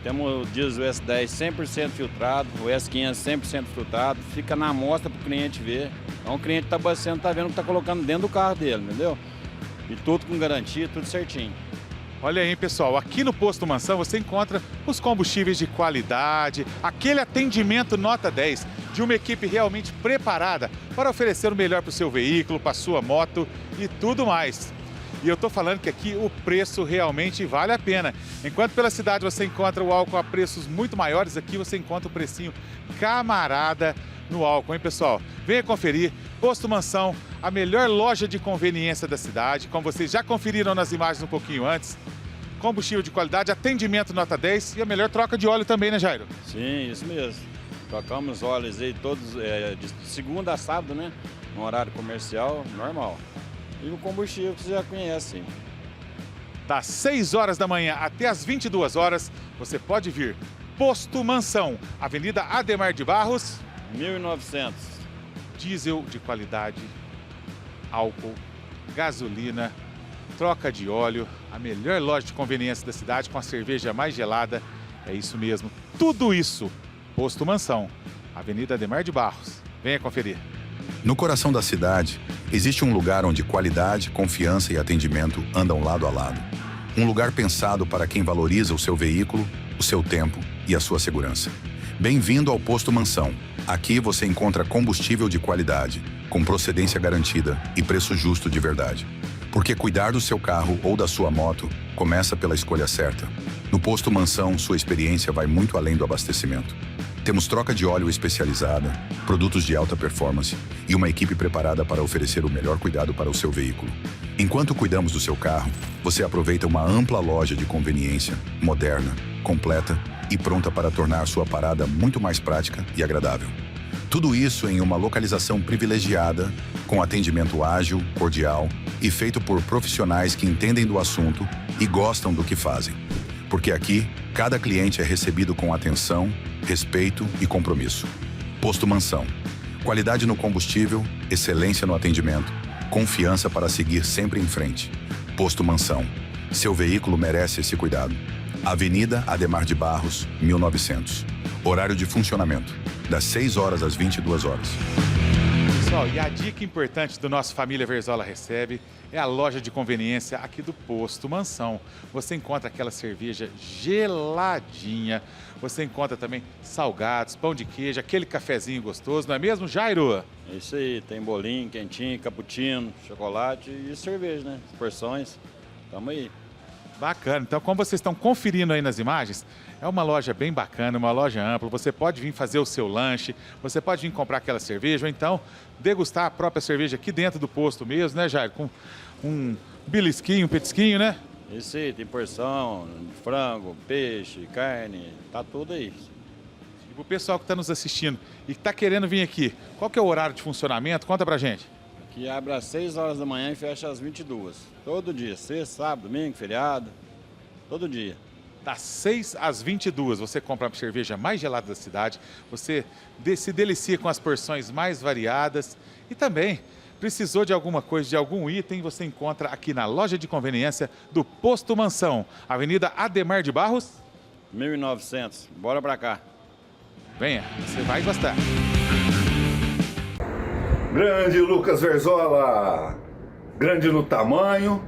Temos o diesel S10 100% filtrado, o S500 100% filtrado, fica na amostra para o cliente ver. Então o cliente está abastecendo, está vendo o que está colocando dentro do carro dele, entendeu? E tudo com garantia, tudo certinho. Olha aí, pessoal, aqui no Posto Mansão você encontra os combustíveis de qualidade, aquele atendimento nota 10 de uma equipe realmente preparada para oferecer o melhor para o seu veículo, para a sua moto e tudo mais. E eu estou falando que aqui o preço realmente vale a pena. Enquanto pela cidade você encontra o álcool a preços muito maiores, aqui você encontra o precinho camarada no álcool, hein, pessoal? Venha conferir. Posto Mansão, a melhor loja de conveniência da cidade, como vocês já conferiram nas imagens um pouquinho antes. Combustível de qualidade, atendimento nota 10 e a melhor troca de óleo também, né, Jairo? Sim, isso mesmo. Trocamos óleos aí todos de segunda a sábado, né? No horário comercial, normal. E o combustível que você já conhece. Das 6 horas da manhã até as 22 horas, você pode vir. Posto Mansão, Avenida Ademar de Barros, 1900. Diesel de qualidade, álcool, gasolina, troca de óleo, a melhor loja de conveniência da cidade com a cerveja mais gelada. É isso mesmo, tudo isso. Posto Mansão, Avenida Ademar de Barros. Venha conferir. No coração da cidade, existe um lugar onde qualidade, confiança e atendimento andam lado a lado. Um lugar pensado para quem valoriza o seu veículo, o seu tempo e a sua segurança. Bem-vindo ao Posto Mansão. Aqui você encontra combustível de qualidade, com procedência garantida e preço justo de verdade. Porque cuidar do seu carro ou da sua moto começa pela escolha certa. No Posto Mansão, sua experiência vai muito além do abastecimento. Temos troca de óleo especializada, produtos de alta performance e uma equipe preparada para oferecer o melhor cuidado para o seu veículo. Enquanto cuidamos do seu carro, você aproveita uma ampla loja de conveniência, moderna, completa e pronta para tornar sua parada muito mais prática e agradável. Tudo isso em uma localização privilegiada, com atendimento ágil, cordial e feito por profissionais que entendem do assunto e gostam do que fazem. Porque aqui, cada cliente é recebido com atenção, respeito e compromisso. Posto Mansão. Qualidade no combustível, excelência no atendimento, confiança para seguir sempre em frente. Posto Mansão. Seu veículo merece esse cuidado. Avenida Ademar de Barros, 1900. Horário de funcionamento, das 6 horas às 22 horas. Pessoal, e a dica importante do nosso Família Verzola Recebe é a loja de conveniência aqui do Posto Mansão. Você encontra aquela cerveja geladinha, você encontra também salgados, pão de queijo, aquele cafezinho gostoso, não é mesmo, Jairo? É isso aí, tem bolinho, quentinho, cappuccino, chocolate e cerveja, né? Porções, tamo aí. Bacana. Então, como vocês estão conferindo aí nas imagens, é uma loja bem bacana, uma loja ampla. Você pode vir fazer o seu lanche, você pode vir comprar aquela cerveja ou então degustar a própria cerveja aqui dentro do posto mesmo, né, Jair? Com um belisquinho, um petisquinho, né? Isso aí, tem porção, frango, peixe, carne, tá tudo aí. E o pessoal que está nos assistindo e que está querendo vir aqui, qual que é o horário de funcionamento? Conta pra gente. Aqui abre às 6 horas da manhã e fecha às 22. Todo dia, sexta, sábado, domingo, feriado, todo dia. Das 6 às 22, você compra a cerveja mais gelada da cidade, você se delicia com as porções mais variadas e também precisou de alguma coisa, de algum item, você encontra aqui na loja de conveniência do Posto Mansão, Avenida Ademar de Barros. 1900, bora pra cá. Venha, você vai gostar. Grande Lucas Verzola, grande no tamanho,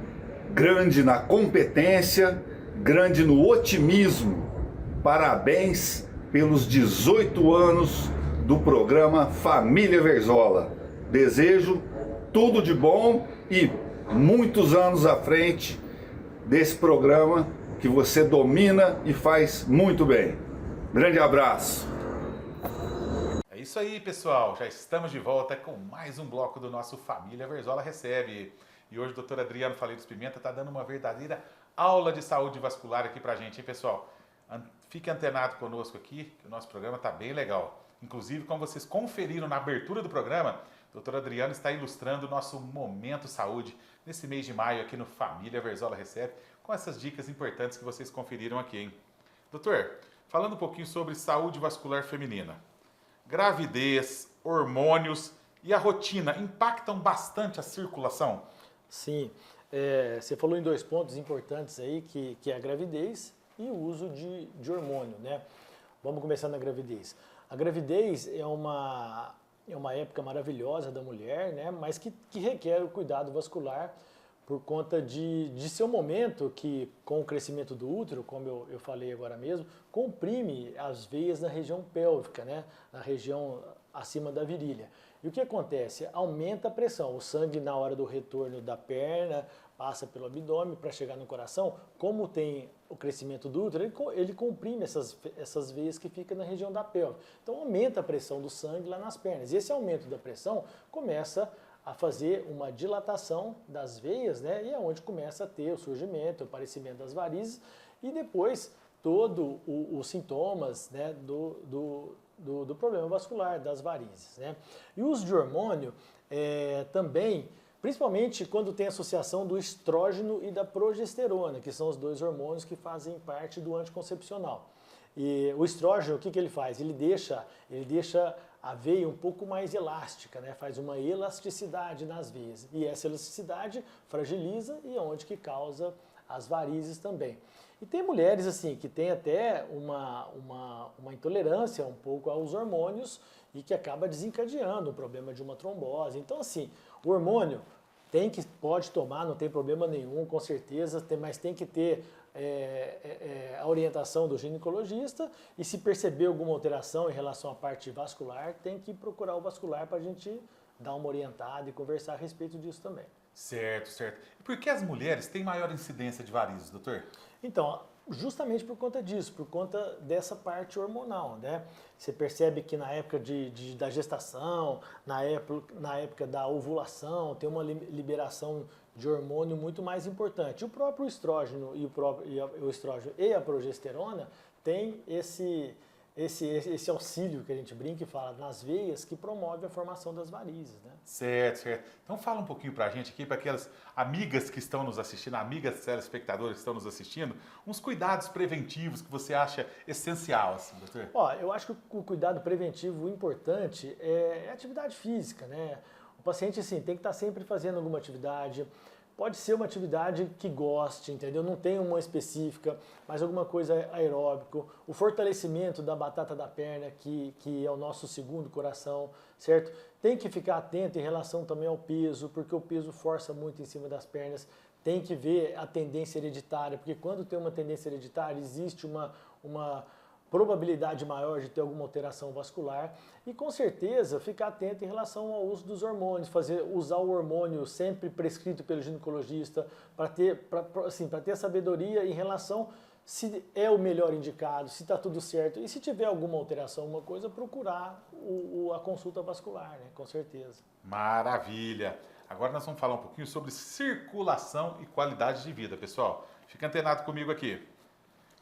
grande na competência, grande no otimismo. Parabéns pelos 18 anos do programa Família Verzola. Desejo tudo de bom e muitos anos à frente desse programa que você domina e faz muito bem. Grande abraço. É isso aí, pessoal. Já estamos de volta com mais um bloco do nosso Família Verzola Recebe. E hoje o Dr. Adriano Faleiro Pimenta está dando uma verdadeira aula de saúde vascular aqui pra gente, hein, pessoal? Fique antenado conosco aqui, que o nosso programa está bem legal. Inclusive, como vocês conferiram na abertura do programa, o Dr. Adriano está ilustrando o nosso Momento Saúde nesse mês de maio aqui no Família Verzola Recebe, com essas dicas importantes que vocês conferiram aqui, hein? Doutor, falando um pouquinho sobre saúde vascular feminina. Gravidez, hormônios e a rotina impactam bastante a circulação? Sim, você falou em 2 pontos importantes aí, que é a gravidez e o uso de hormônio, né? Vamos começar na gravidez. A gravidez é uma época maravilhosa da mulher, né? Mas que requer o cuidado vascular por conta de ser um momento que, com o crescimento do útero, como eu falei agora mesmo, comprime as veias na região pélvica, né? Na região acima da virilha. E o que acontece? Aumenta a pressão. O sangue, na hora do retorno da perna, passa pelo abdômen para chegar no coração. Como tem o crescimento do útero, ele comprime essas veias que ficam na região da pelve. Então, aumenta a pressão do sangue lá nas pernas. E esse aumento da pressão começa a fazer uma dilatação das veias, né? E é onde começa a ter o surgimento, o aparecimento das varizes e depois todos os sintomas, né, do problema vascular, das varizes, né? E o uso de hormônio também, principalmente quando tem associação do estrógeno e da progesterona, que são os 2 hormônios que fazem parte do anticoncepcional. E o estrógeno, o que ele faz? Ele deixa a veia um pouco mais elástica, né? Faz uma elasticidade nas veias. E essa elasticidade fragiliza e é onde que causa as varizes também. E tem mulheres assim que têm até uma intolerância um pouco aos hormônios e que acaba desencadeando o problema de uma trombose. Então assim, o hormônio pode tomar, não tem problema nenhum, com certeza, mas tem que ter a orientação do ginecologista e se perceber alguma alteração em relação à parte vascular, tem que procurar o vascular para a gente dar uma orientada e conversar a respeito disso também. Certo, certo. E por que as mulheres têm maior incidência de varizes, doutor? Então, justamente por conta disso, por conta dessa parte hormonal, né? Você percebe que na época da gestação, na época da ovulação, tem uma liberação de hormônio muito mais importante. O próprio estrógeno o estrógeno e a progesterona tem esse auxílio que a gente brinca e fala nas veias que promove a formação das varizes, né? Certo, certo. Então fala um pouquinho pra gente aqui, para aquelas amigas que estão nos assistindo, amigas telespectadoras que estão nos assistindo, uns cuidados preventivos que você acha essencial, assim, doutor? Eu acho que o cuidado preventivo importante é a atividade física, né? O paciente, assim, tem que estar sempre fazendo alguma atividade. Pode ser uma atividade que goste, entendeu? Não tem uma específica, mas alguma coisa aeróbico. O fortalecimento da batata da perna, que é o nosso segundo coração, certo? Tem que ficar atento em relação também ao peso, porque o peso força muito em cima das pernas. Tem que ver a tendência hereditária, porque quando tem uma tendência hereditária, existe uma probabilidade maior de ter alguma alteração vascular e com certeza ficar atento em relação ao uso dos hormônios, usar o hormônio sempre prescrito pelo ginecologista para ter sabedoria em relação se é o melhor indicado, se está tudo certo e se tiver alguma alteração, alguma coisa, procurar a consulta vascular, né? Com certeza. Maravilha! Agora nós vamos falar um pouquinho sobre circulação e qualidade de vida, pessoal. Fica antenado comigo aqui.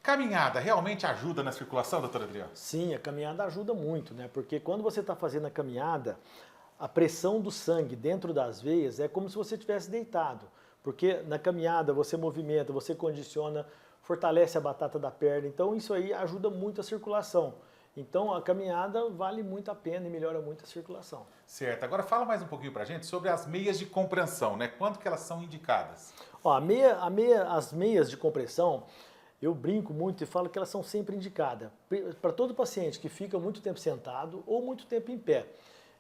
Caminhada realmente ajuda na circulação, doutora Adriana? Sim, a caminhada ajuda muito, né? Porque quando você está fazendo a caminhada, a pressão do sangue dentro das veias é como se você estivesse deitado. Porque na caminhada você movimenta, você condiciona, fortalece a batata da perna, então isso aí ajuda muito a circulação. Então a caminhada vale muito a pena e melhora muito a circulação. Certo, agora fala mais um pouquinho pra gente sobre as meias de compressão, né? Quando que elas são indicadas? Ó, as meias de compressão, eu brinco muito e falo que elas são sempre indicadas para todo paciente que fica muito tempo sentado ou muito tempo em pé.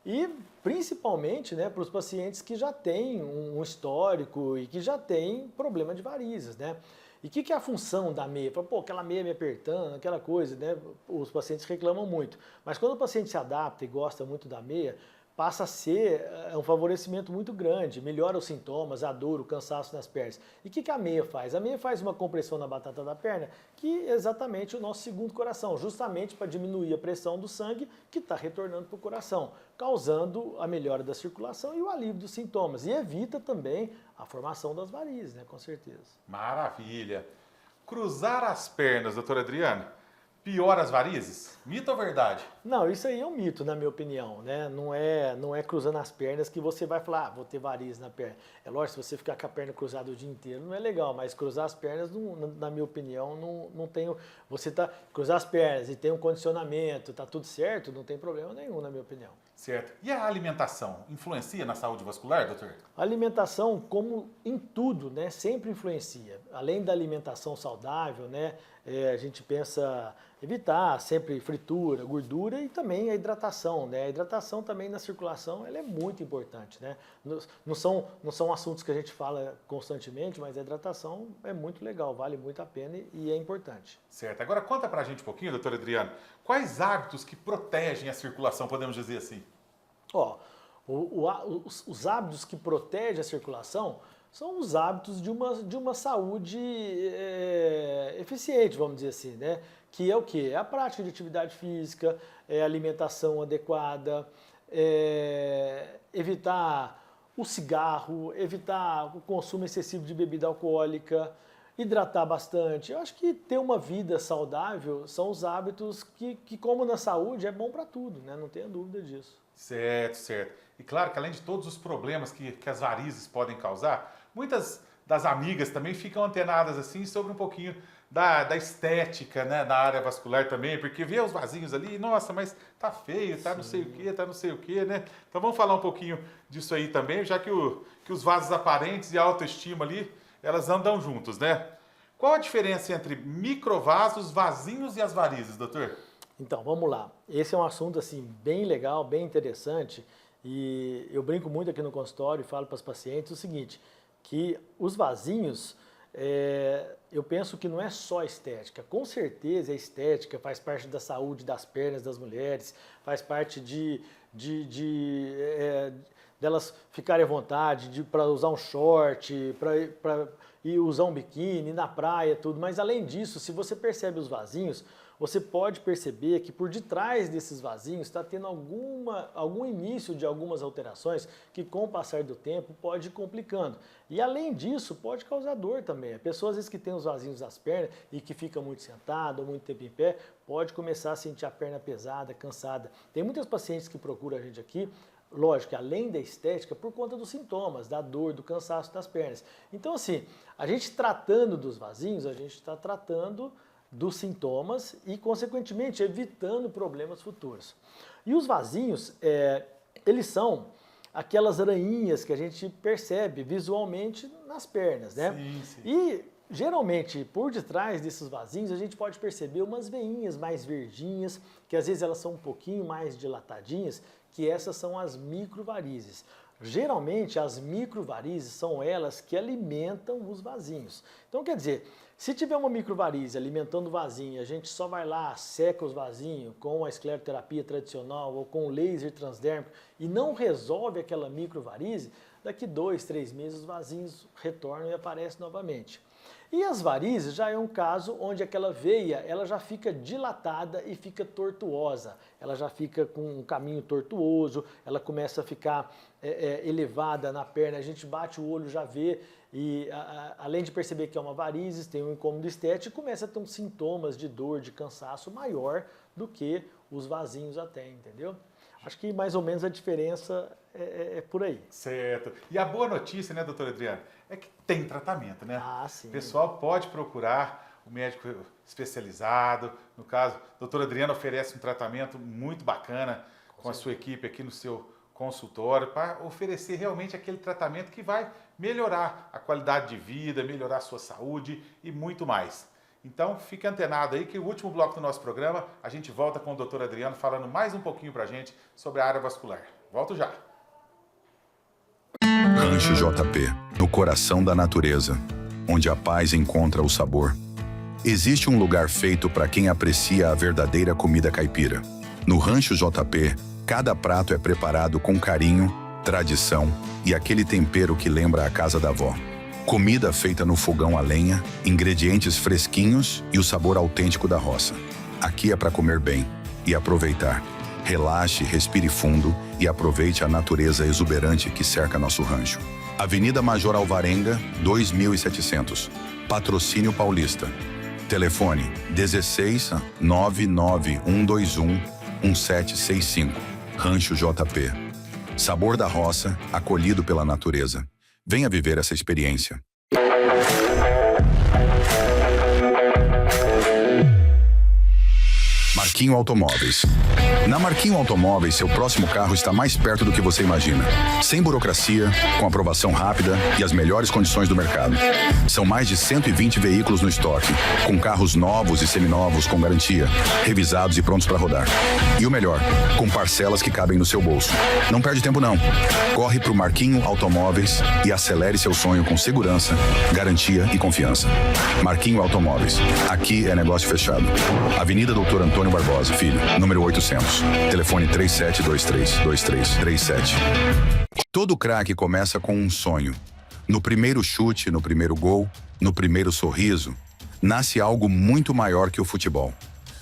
E principalmente, né, para os pacientes que já têm um histórico e que já têm problema de varizes, né? E o que é a função da meia? Pô, aquela meia me apertando, aquela coisa, né? Os pacientes reclamam muito. Mas quando o paciente se adapta e gosta muito da meia, passa a ser um favorecimento muito grande, melhora os sintomas, a dor, o cansaço nas pernas. E o que a meia faz? A meia faz uma compressão na batata da perna, que é exatamente o nosso segundo coração, justamente para diminuir a pressão do sangue que está retornando para o coração, causando a melhora da circulação e o alívio dos sintomas. E evita também a formação das varizes, né? Com certeza. Maravilha! Cruzar as pernas, doutora Adriana, piora as varizes? Mito ou verdade? Não, isso aí é um mito, na minha opinião, né? Não é cruzando as pernas que você vai falar, vou ter varizes na perna. É lógico, se você ficar com a perna cruzada o dia inteiro, não é legal, mas cruzar as pernas, na minha opinião, não tem... cruzar as pernas e tem um condicionamento, tá tudo certo, não tem problema nenhum, na minha opinião. Certo. E a alimentação influencia na saúde vascular, doutor? A alimentação, como em tudo, né, sempre influencia. Além da alimentação saudável, né, a gente pensa evitar sempre fritura, gordura e também a hidratação, né? A hidratação também na circulação, ela é muito importante, né? Não são assuntos que a gente fala constantemente, mas a hidratação é muito legal, vale muito a pena e é importante. Certo. Agora conta pra gente um pouquinho, doutor Adriano, quais hábitos que protegem a circulação, podemos dizer assim? Ó, os hábitos que protegem a circulação são os hábitos de uma saúde eficiente, vamos dizer assim, né? Que é o quê? É a prática de atividade física, é a alimentação adequada, evitar o cigarro, evitar o consumo excessivo de bebida alcoólica, hidratar bastante. Eu acho que ter uma vida saudável são os hábitos que como na saúde, é bom para tudo, né? Não tenha dúvida disso. Certo, certo. E claro que além de todos os problemas que as varizes podem causar, muitas das amigas também ficam antenadas assim sobre um pouquinho da estética, né, na área vascular também, porque vê os vasinhos ali, nossa, mas tá feio, tá não sei o quê, tá não sei o quê, né? Então vamos falar um pouquinho disso aí também, já que os vasos aparentes e a autoestima ali, elas andam juntos, né? Qual a diferença entre microvasos, vasinhos e as varizes, doutor? Então, vamos lá. Esse é um assunto assim bem legal, bem interessante, e eu brinco muito aqui no consultório e falo para os pacientes o seguinte, que os vasinhos, eu penso que não é só estética. Com certeza a estética faz parte da saúde das pernas das mulheres, faz parte delas ficarem à vontade para usar um short, para ir usar um biquíni, ir na praia, tudo. Mas além disso, se você percebe os vasinhos, você pode perceber que por detrás desses vasinhos está tendo algum início de algumas alterações que com o passar do tempo pode ir complicando. E além disso, pode causar dor também. A pessoa às vezes que tem os vasinhos das pernas e que fica muito sentada ou muito tempo em pé, pode começar a sentir a perna pesada, cansada. Tem muitas pacientes que procuram a gente aqui, lógico, além da estética, por conta dos sintomas, da dor, do cansaço das pernas. Então assim, a gente tratando dos vasinhos, a gente está tratando dos sintomas e, consequentemente, evitando problemas futuros. E os vasinhos, eles são aquelas aranhinhas que a gente percebe visualmente nas pernas, né? Sim, sim. E, geralmente, por detrás desses vasinhos, a gente pode perceber umas veinhas mais verdinhas, que às vezes elas são um pouquinho mais dilatadinhas, que essas são as microvarizes. Geralmente, as microvarizes são elas que alimentam os vasinhos. Então, quer dizer, se tiver uma microvarize alimentando o vasinho, a gente só vai lá, seca os vasinhos com a escleroterapia tradicional ou com o laser transdérmico e não resolve aquela microvarize, daqui 2, 3 meses os vasinhos retornam e aparecem novamente. E as varizes já é um caso onde aquela veia ela já fica dilatada e fica tortuosa. Ela já fica com um caminho tortuoso, ela começa a ficar elevada na perna, a gente bate o olho, já vê, e além de perceber que é uma varizes, tem um incômodo estético, começa a ter uns sintomas de dor, de cansaço maior do que os vasinhos até, entendeu? Acho que mais ou menos a diferença é por aí. Certo. E a boa notícia, né, doutora Adriana, é que tem tratamento, né? Ah, sim. O pessoal pode procurar o médico especializado. No caso, a doutora Adriana oferece um tratamento muito bacana com a sua equipe aqui no seu consultório para oferecer realmente aquele tratamento que vai melhorar a qualidade de vida, melhorar a sua saúde e muito mais. Então, fique antenado aí que o último bloco do nosso programa, a gente volta com o Dr. Adriano falando mais um pouquinho pra gente sobre a área vascular. Volto já. Rancho JP, no coração da natureza, onde a paz encontra o sabor. Existe um lugar feito para quem aprecia a verdadeira comida caipira. No Rancho JP, cada prato é preparado com carinho, tradição e aquele tempero que lembra a casa da avó. Comida feita no fogão a lenha, ingredientes fresquinhos e o sabor autêntico da roça. Aqui é para comer bem e aproveitar. Relaxe, respire fundo e aproveite a natureza exuberante que cerca nosso rancho. Avenida Major Alvarenga, 2700. Patrocínio Paulista. Telefone 16 99121 1765. Rancho JP. Sabor da roça, acolhido pela natureza. Venha viver essa experiência. Marquinho Automóveis. Na Marquinho Automóveis, seu próximo carro está mais perto do que você imagina. Sem burocracia, com aprovação rápida e as melhores condições do mercado. São mais de 120 veículos no estoque, com carros novos e seminovos com garantia, revisados e prontos para rodar. E o melhor, com parcelas que cabem no seu bolso. Não perde tempo não. Corre para o Marquinho Automóveis e acelere seu sonho com segurança, garantia e confiança. Marquinho Automóveis. Aqui é negócio fechado. Avenida Doutor Antônio Barbosa, filho, número 800. Telefone 3723-2337. Todo craque começa com um sonho. No primeiro chute, no primeiro gol, no primeiro sorriso, nasce algo muito maior que o futebol.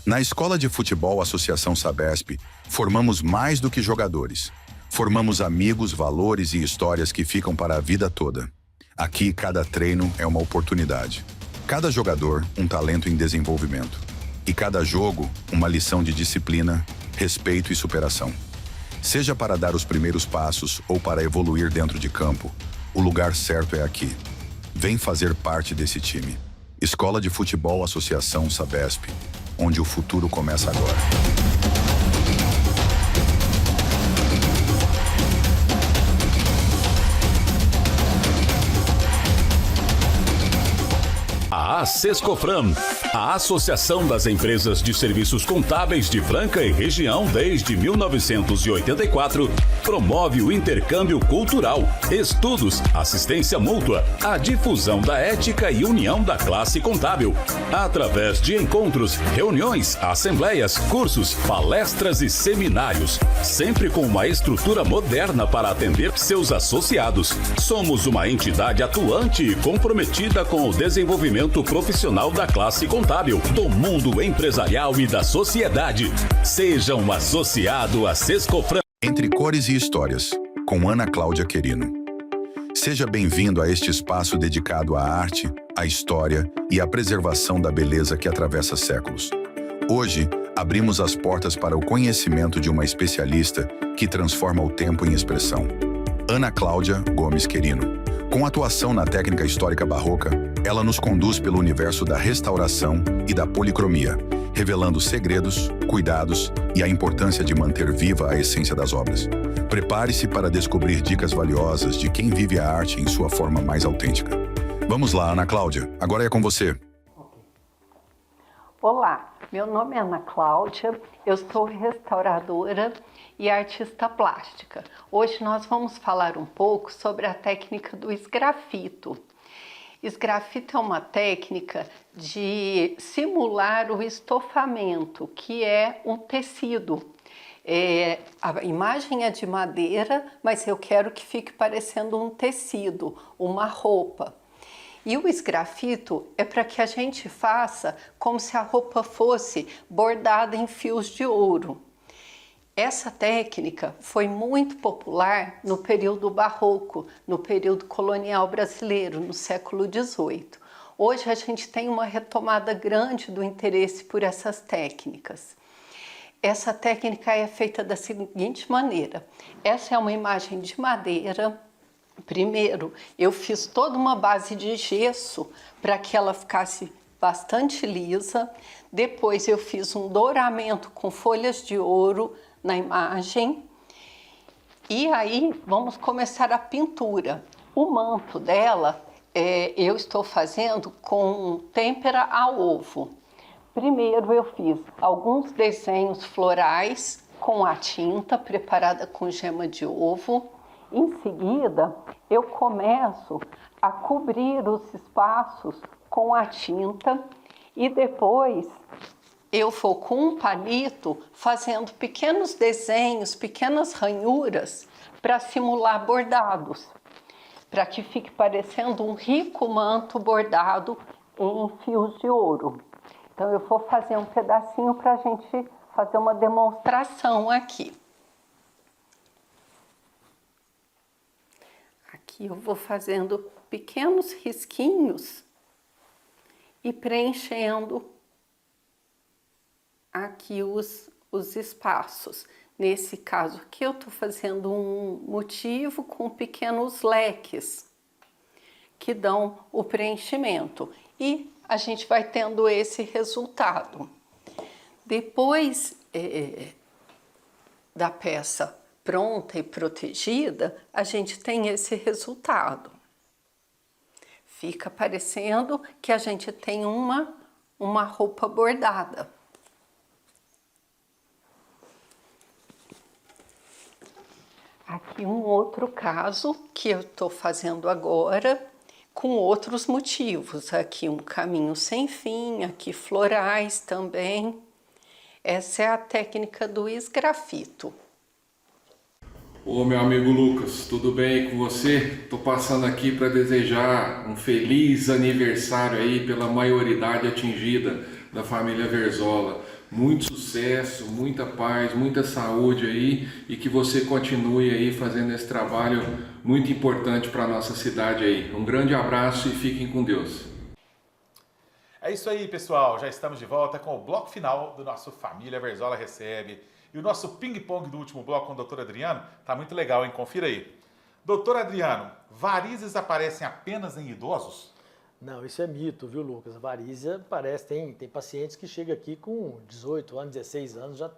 Na Escola de Futebol Associação Sabesp, formamos mais do que jogadores. Formamos amigos, valores e histórias que ficam para a vida toda. Aqui, cada treino é uma oportunidade. Cada jogador, um talento em desenvolvimento. E cada jogo, uma lição de disciplina, respeito e superação. Seja para dar os primeiros passos ou para evoluir dentro de campo, o lugar certo é aqui. Vem fazer parte desse time. Escola de Futebol Associação Sabesp, onde o futuro começa agora. A Sescofran, a Associação das Empresas de Serviços Contábeis de Franca e região desde 1984, promove o intercâmbio cultural, estudos, assistência mútua, a difusão da ética e união da classe contábil, através de encontros, reuniões, assembleias, cursos, palestras e seminários, sempre com uma estrutura moderna para atender seus associados. Somos uma entidade atuante e comprometida com o desenvolvimento profissional da classe contábil, do mundo empresarial e da sociedade. Seja um associado a Sescofran. Entre cores e histórias, com Ana Cláudia Querino. Seja bem-vindo a este espaço dedicado à arte, à história e à preservação da beleza que atravessa séculos. Hoje, abrimos as portas para o conhecimento de uma especialista que transforma o tempo em expressão. Ana Cláudia Gomes Querino. Com atuação na técnica histórica barroca, ela nos conduz pelo universo da restauração e da policromia, revelando segredos, cuidados e a importância de manter viva a essência das obras. Prepare-se para descobrir dicas valiosas de quem vive a arte em sua forma mais autêntica. Vamos lá, Ana Cláudia, agora é com você. Olá, Meu nome é Ana Cláudia, eu sou restauradora e artista plástica. Hoje nós vamos falar um pouco sobre a técnica do esgrafito. Esgrafito é uma técnica de simular o estofamento, que é um tecido. A imagem é de madeira, mas eu quero que fique parecendo um tecido, uma roupa. E o esgrafito é para que a gente faça como se a roupa fosse bordada em fios de ouro. Essa técnica foi muito popular no período barroco, no período colonial brasileiro, no século XVIII. Hoje a gente tem uma retomada grande do interesse por essas técnicas. Essa técnica é feita da seguinte maneira. Essa é uma imagem de madeira. Primeiro, eu fiz toda uma base de gesso para que ela ficasse bastante lisa. Depois eu fiz um douramento com folhas de ouro na imagem. E aí vamos começar a pintura. O manto dela eu estou fazendo com têmpera a ovo. Primeiro eu fiz alguns desenhos florais com a tinta preparada com gema de ovo. Em seguida, eu começo a cobrir os espaços com a tinta e depois eu vou com um palito fazendo pequenos desenhos, pequenas ranhuras para simular bordados, para que fique parecendo um rico manto bordado em fios de ouro. Então eu vou fazer um pedacinho para a gente fazer uma demonstração aqui. Aqui eu vou fazendo pequenos risquinhos e preenchendo aqui os espaços. Nesse caso aqui eu estou fazendo um motivo com pequenos leques que dão o preenchimento. E a gente vai tendo esse resultado. Depois da peça pronta e protegida, a gente tem esse resultado. Fica parecendo que a gente tem uma roupa bordada. Aqui um outro caso que eu estou fazendo agora, com outros motivos. Aqui um caminho sem fim, aqui florais também. Essa é a técnica do esgrafito. Ô meu amigo Lucas, tudo bem com você? Tô passando aqui para desejar um feliz aniversário aí pela maioridade atingida da família Verzola. Muito sucesso, muita paz, muita saúde aí e que você continue aí fazendo esse trabalho muito importante para a nossa cidade aí. Um grande abraço e fiquem com Deus. É isso aí, pessoal. Já estamos de volta com o bloco final do nosso Família Verzola Recebe. E o nosso ping-pong do último bloco com o Dr. Adriano tá muito legal, hein? Confira aí. Doutor Adriano, varizes aparecem apenas em idosos? Não, isso é mito, viu, Lucas? A varízia parece, tem pacientes que chegam aqui com 18 anos, 16 anos, já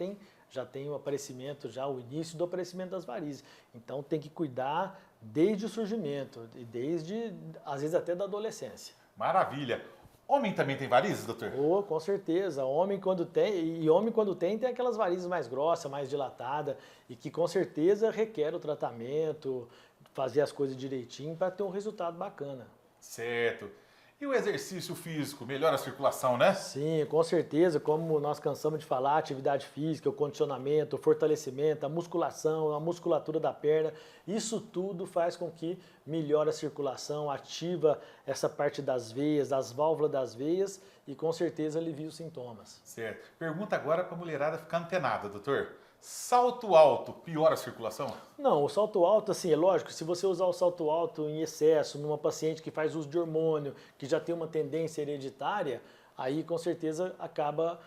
tem o aparecimento, já o início do aparecimento das varizes. Então tem que cuidar desde o surgimento, e desde, às vezes até da adolescência. Maravilha. Homem também tem varizes, doutor? Oh, com certeza. Homem quando tem aquelas varizes mais grossas, mais dilatadas, e que com certeza requer o tratamento, fazer as coisas direitinho para ter um resultado bacana. Certo. E o exercício físico melhora a circulação, né? Sim, com certeza. Como nós cansamos de falar, atividade física, o condicionamento, o fortalecimento, a musculação, a musculatura da perna, isso tudo faz com que melhore a circulação, ativa essa parte das veias, das válvulas das veias e com certeza alivia os sintomas. Certo. Pergunta agora para a mulherada ficar antenada, doutor. Salto alto piora a circulação? Não, o salto alto, assim, é lógico, se você usar o salto alto em excesso numa paciente que faz uso de hormônio, que já tem uma tendência hereditária, aí com certeza acaba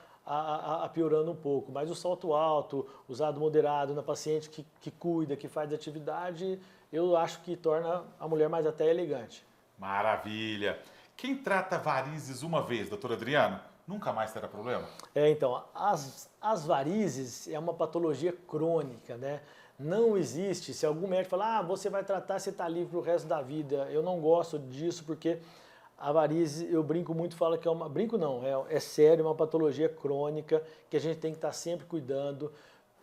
piorando um pouco. Mas o salto alto, usado moderado na paciente que cuida, que faz atividade, eu acho que torna a mulher mais até elegante. Maravilha! Quem trata varizes uma vez, doutor Adriano, nunca mais terá problema? Então, as varizes é uma patologia crônica, né? Não existe, se algum médico falar, você vai tratar, você está livre para o resto da vida. Eu não gosto disso porque A varizes, eu brinco muito, falo que é uma... Brinco não, é sério, é uma patologia crônica que a gente tem que estar sempre cuidando.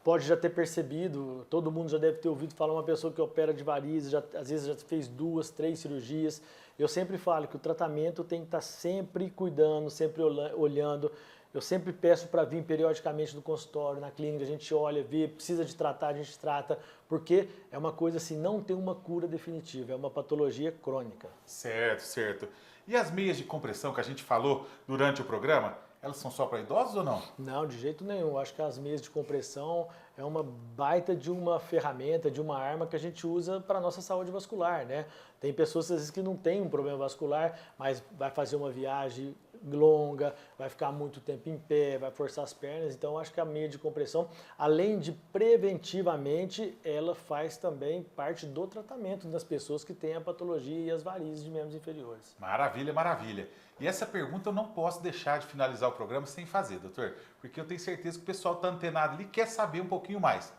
Pode já ter percebido, todo mundo já deve ter ouvido falar, uma pessoa que opera de varizes, às vezes já fez 2, 3 cirurgias. Eu sempre falo que o tratamento tem que estar sempre cuidando, sempre olhando. Eu sempre peço para vir periodicamente no consultório, na clínica, a gente olha, vê, precisa de tratar, a gente trata, porque é uma coisa assim, não tem uma cura definitiva, é uma patologia crônica. Certo, certo. E as meias de compressão que a gente falou durante o programa, elas são só para idosos ou não? Não, de jeito nenhum. Eu acho que as meias de compressão é uma baita de uma ferramenta, de uma arma que a gente usa para a nossa saúde vascular, né? Tem pessoas às vezes que não têm um problema vascular, mas vai fazer uma viagem longa, vai ficar muito tempo em pé, vai forçar as pernas. Então, eu acho que a meia de compressão, além de preventivamente, ela faz também parte do tratamento das pessoas que têm a patologia e as varizes de membros inferiores. Maravilha, maravilha. E essa pergunta eu não posso deixar de finalizar o programa sem fazer, doutor, porque eu tenho certeza que o pessoal está antenado ali e quer saber um pouquinho mais.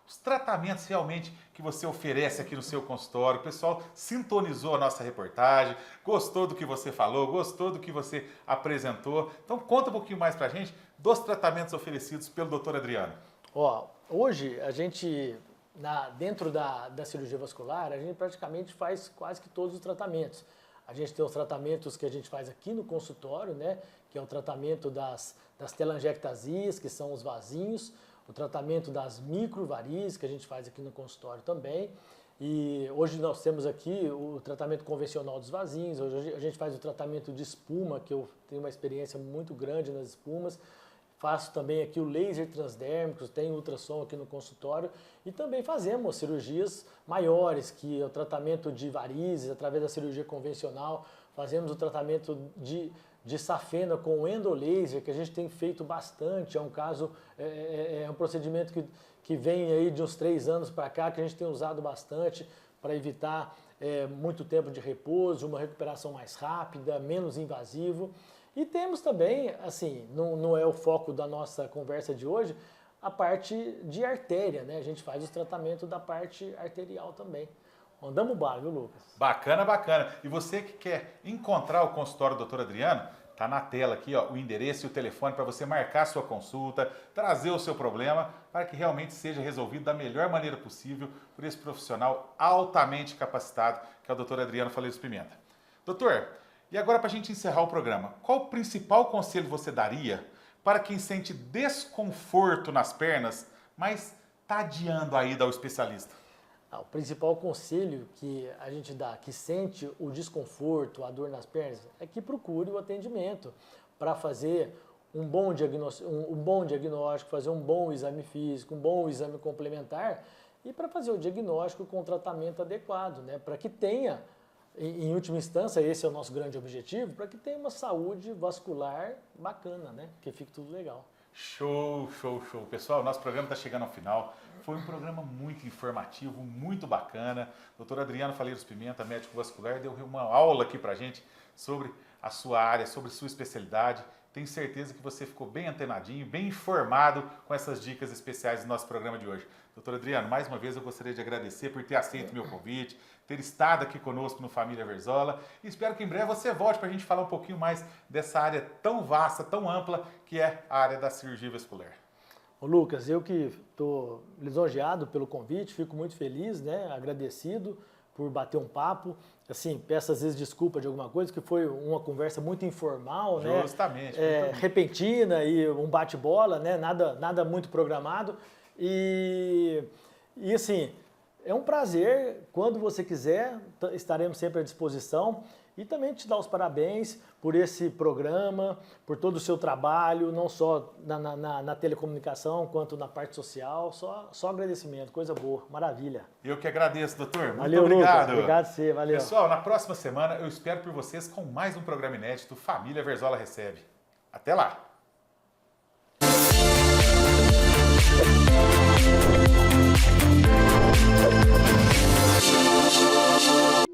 Os tratamentos realmente que você oferece aqui no seu consultório, o pessoal sintonizou a nossa reportagem, gostou do que você falou, gostou do que você apresentou. Então conta um pouquinho mais pra gente dos tratamentos oferecidos pelo Dr. Adriano. Ó, hoje a gente, dentro da cirurgia vascular, a gente praticamente faz quase que todos os tratamentos. A gente tem os tratamentos que a gente faz aqui no consultório, né? Que é o tratamento das telangiectasias, que são os vasinhos, o tratamento das microvarizes, que a gente faz aqui no consultório também. E hoje nós temos aqui o tratamento convencional dos vasinhos, hoje a gente faz o tratamento de espuma, que eu tenho uma experiência muito grande nas espumas. Faço também aqui o laser transdérmico, tem ultrassom aqui no consultório e também fazemos cirurgias maiores, que é o tratamento de varizes através da cirurgia convencional. Fazemos o tratamento de safena com endolaser, que a gente tem feito bastante. É um caso, é um procedimento que vem aí de uns 3 anos para cá, que a gente tem usado bastante para evitar muito tempo de repouso, uma recuperação mais rápida, menos invasivo. E temos também, assim, não é o foco da nossa conversa de hoje, a parte de artéria, né? A gente faz o tratamento da parte arterial também. Andamos bala, viu, Lucas? Bacana, bacana. E você que quer encontrar o consultório do Dr. Adriano, tá na tela aqui, ó, o endereço e o telefone para você marcar sua consulta, trazer o seu problema para que realmente seja resolvido da melhor maneira possível por esse profissional altamente capacitado que é o Dr. Adriano Faleiros Pimenta. Doutor, e agora para a gente encerrar o programa, qual o principal conselho você daria para quem sente desconforto nas pernas, mas está adiando a ida ao especialista? O principal conselho que a gente dá, que sente o desconforto, a dor nas pernas, é que procure o atendimento para fazer um bom diagnóstico, fazer um bom exame físico, um bom exame complementar e para fazer o diagnóstico com o tratamento adequado, né? Para que tenha, em última instância, esse é o nosso grande objetivo, para que tenha uma saúde vascular bacana, né? Que fique tudo legal. Show, show, show. Pessoal, nosso programa está chegando ao final. Foi um programa muito informativo, muito bacana. Dr. Adriano Faleiros Pimenta, médico vascular, deu uma aula aqui pra gente sobre a sua área, sobre sua especialidade. Tenho certeza que você ficou bem antenadinho, bem informado com essas dicas especiais do nosso programa de hoje. Doutor Adriano, mais uma vez eu gostaria de agradecer por ter aceito o meu convite, ter estado aqui conosco no Família Verzola e espero que em breve você volte para a gente falar um pouquinho mais dessa área tão vasta, tão ampla, que é a área da cirurgia vascular. Ô Lucas, eu que estou lisonjeado pelo convite, fico muito feliz, né, agradecido por bater um papo. Assim, peço às vezes desculpa de alguma coisa, que foi uma conversa muito informal, né? Justamente. Repentina e um bate-bola, né? Nada muito programado. E assim, é um prazer, quando você quiser, estaremos sempre à disposição. E também te dar os parabéns por esse programa, por todo o seu trabalho, não só na telecomunicação, quanto na parte social. Só agradecimento, coisa boa, maravilha. Eu que agradeço, doutor. Muito valeu, obrigado. Lucas, obrigado a você, valeu. Pessoal, na próxima semana eu espero por vocês com mais um programa inédito Família Verzola Recebe. Até lá!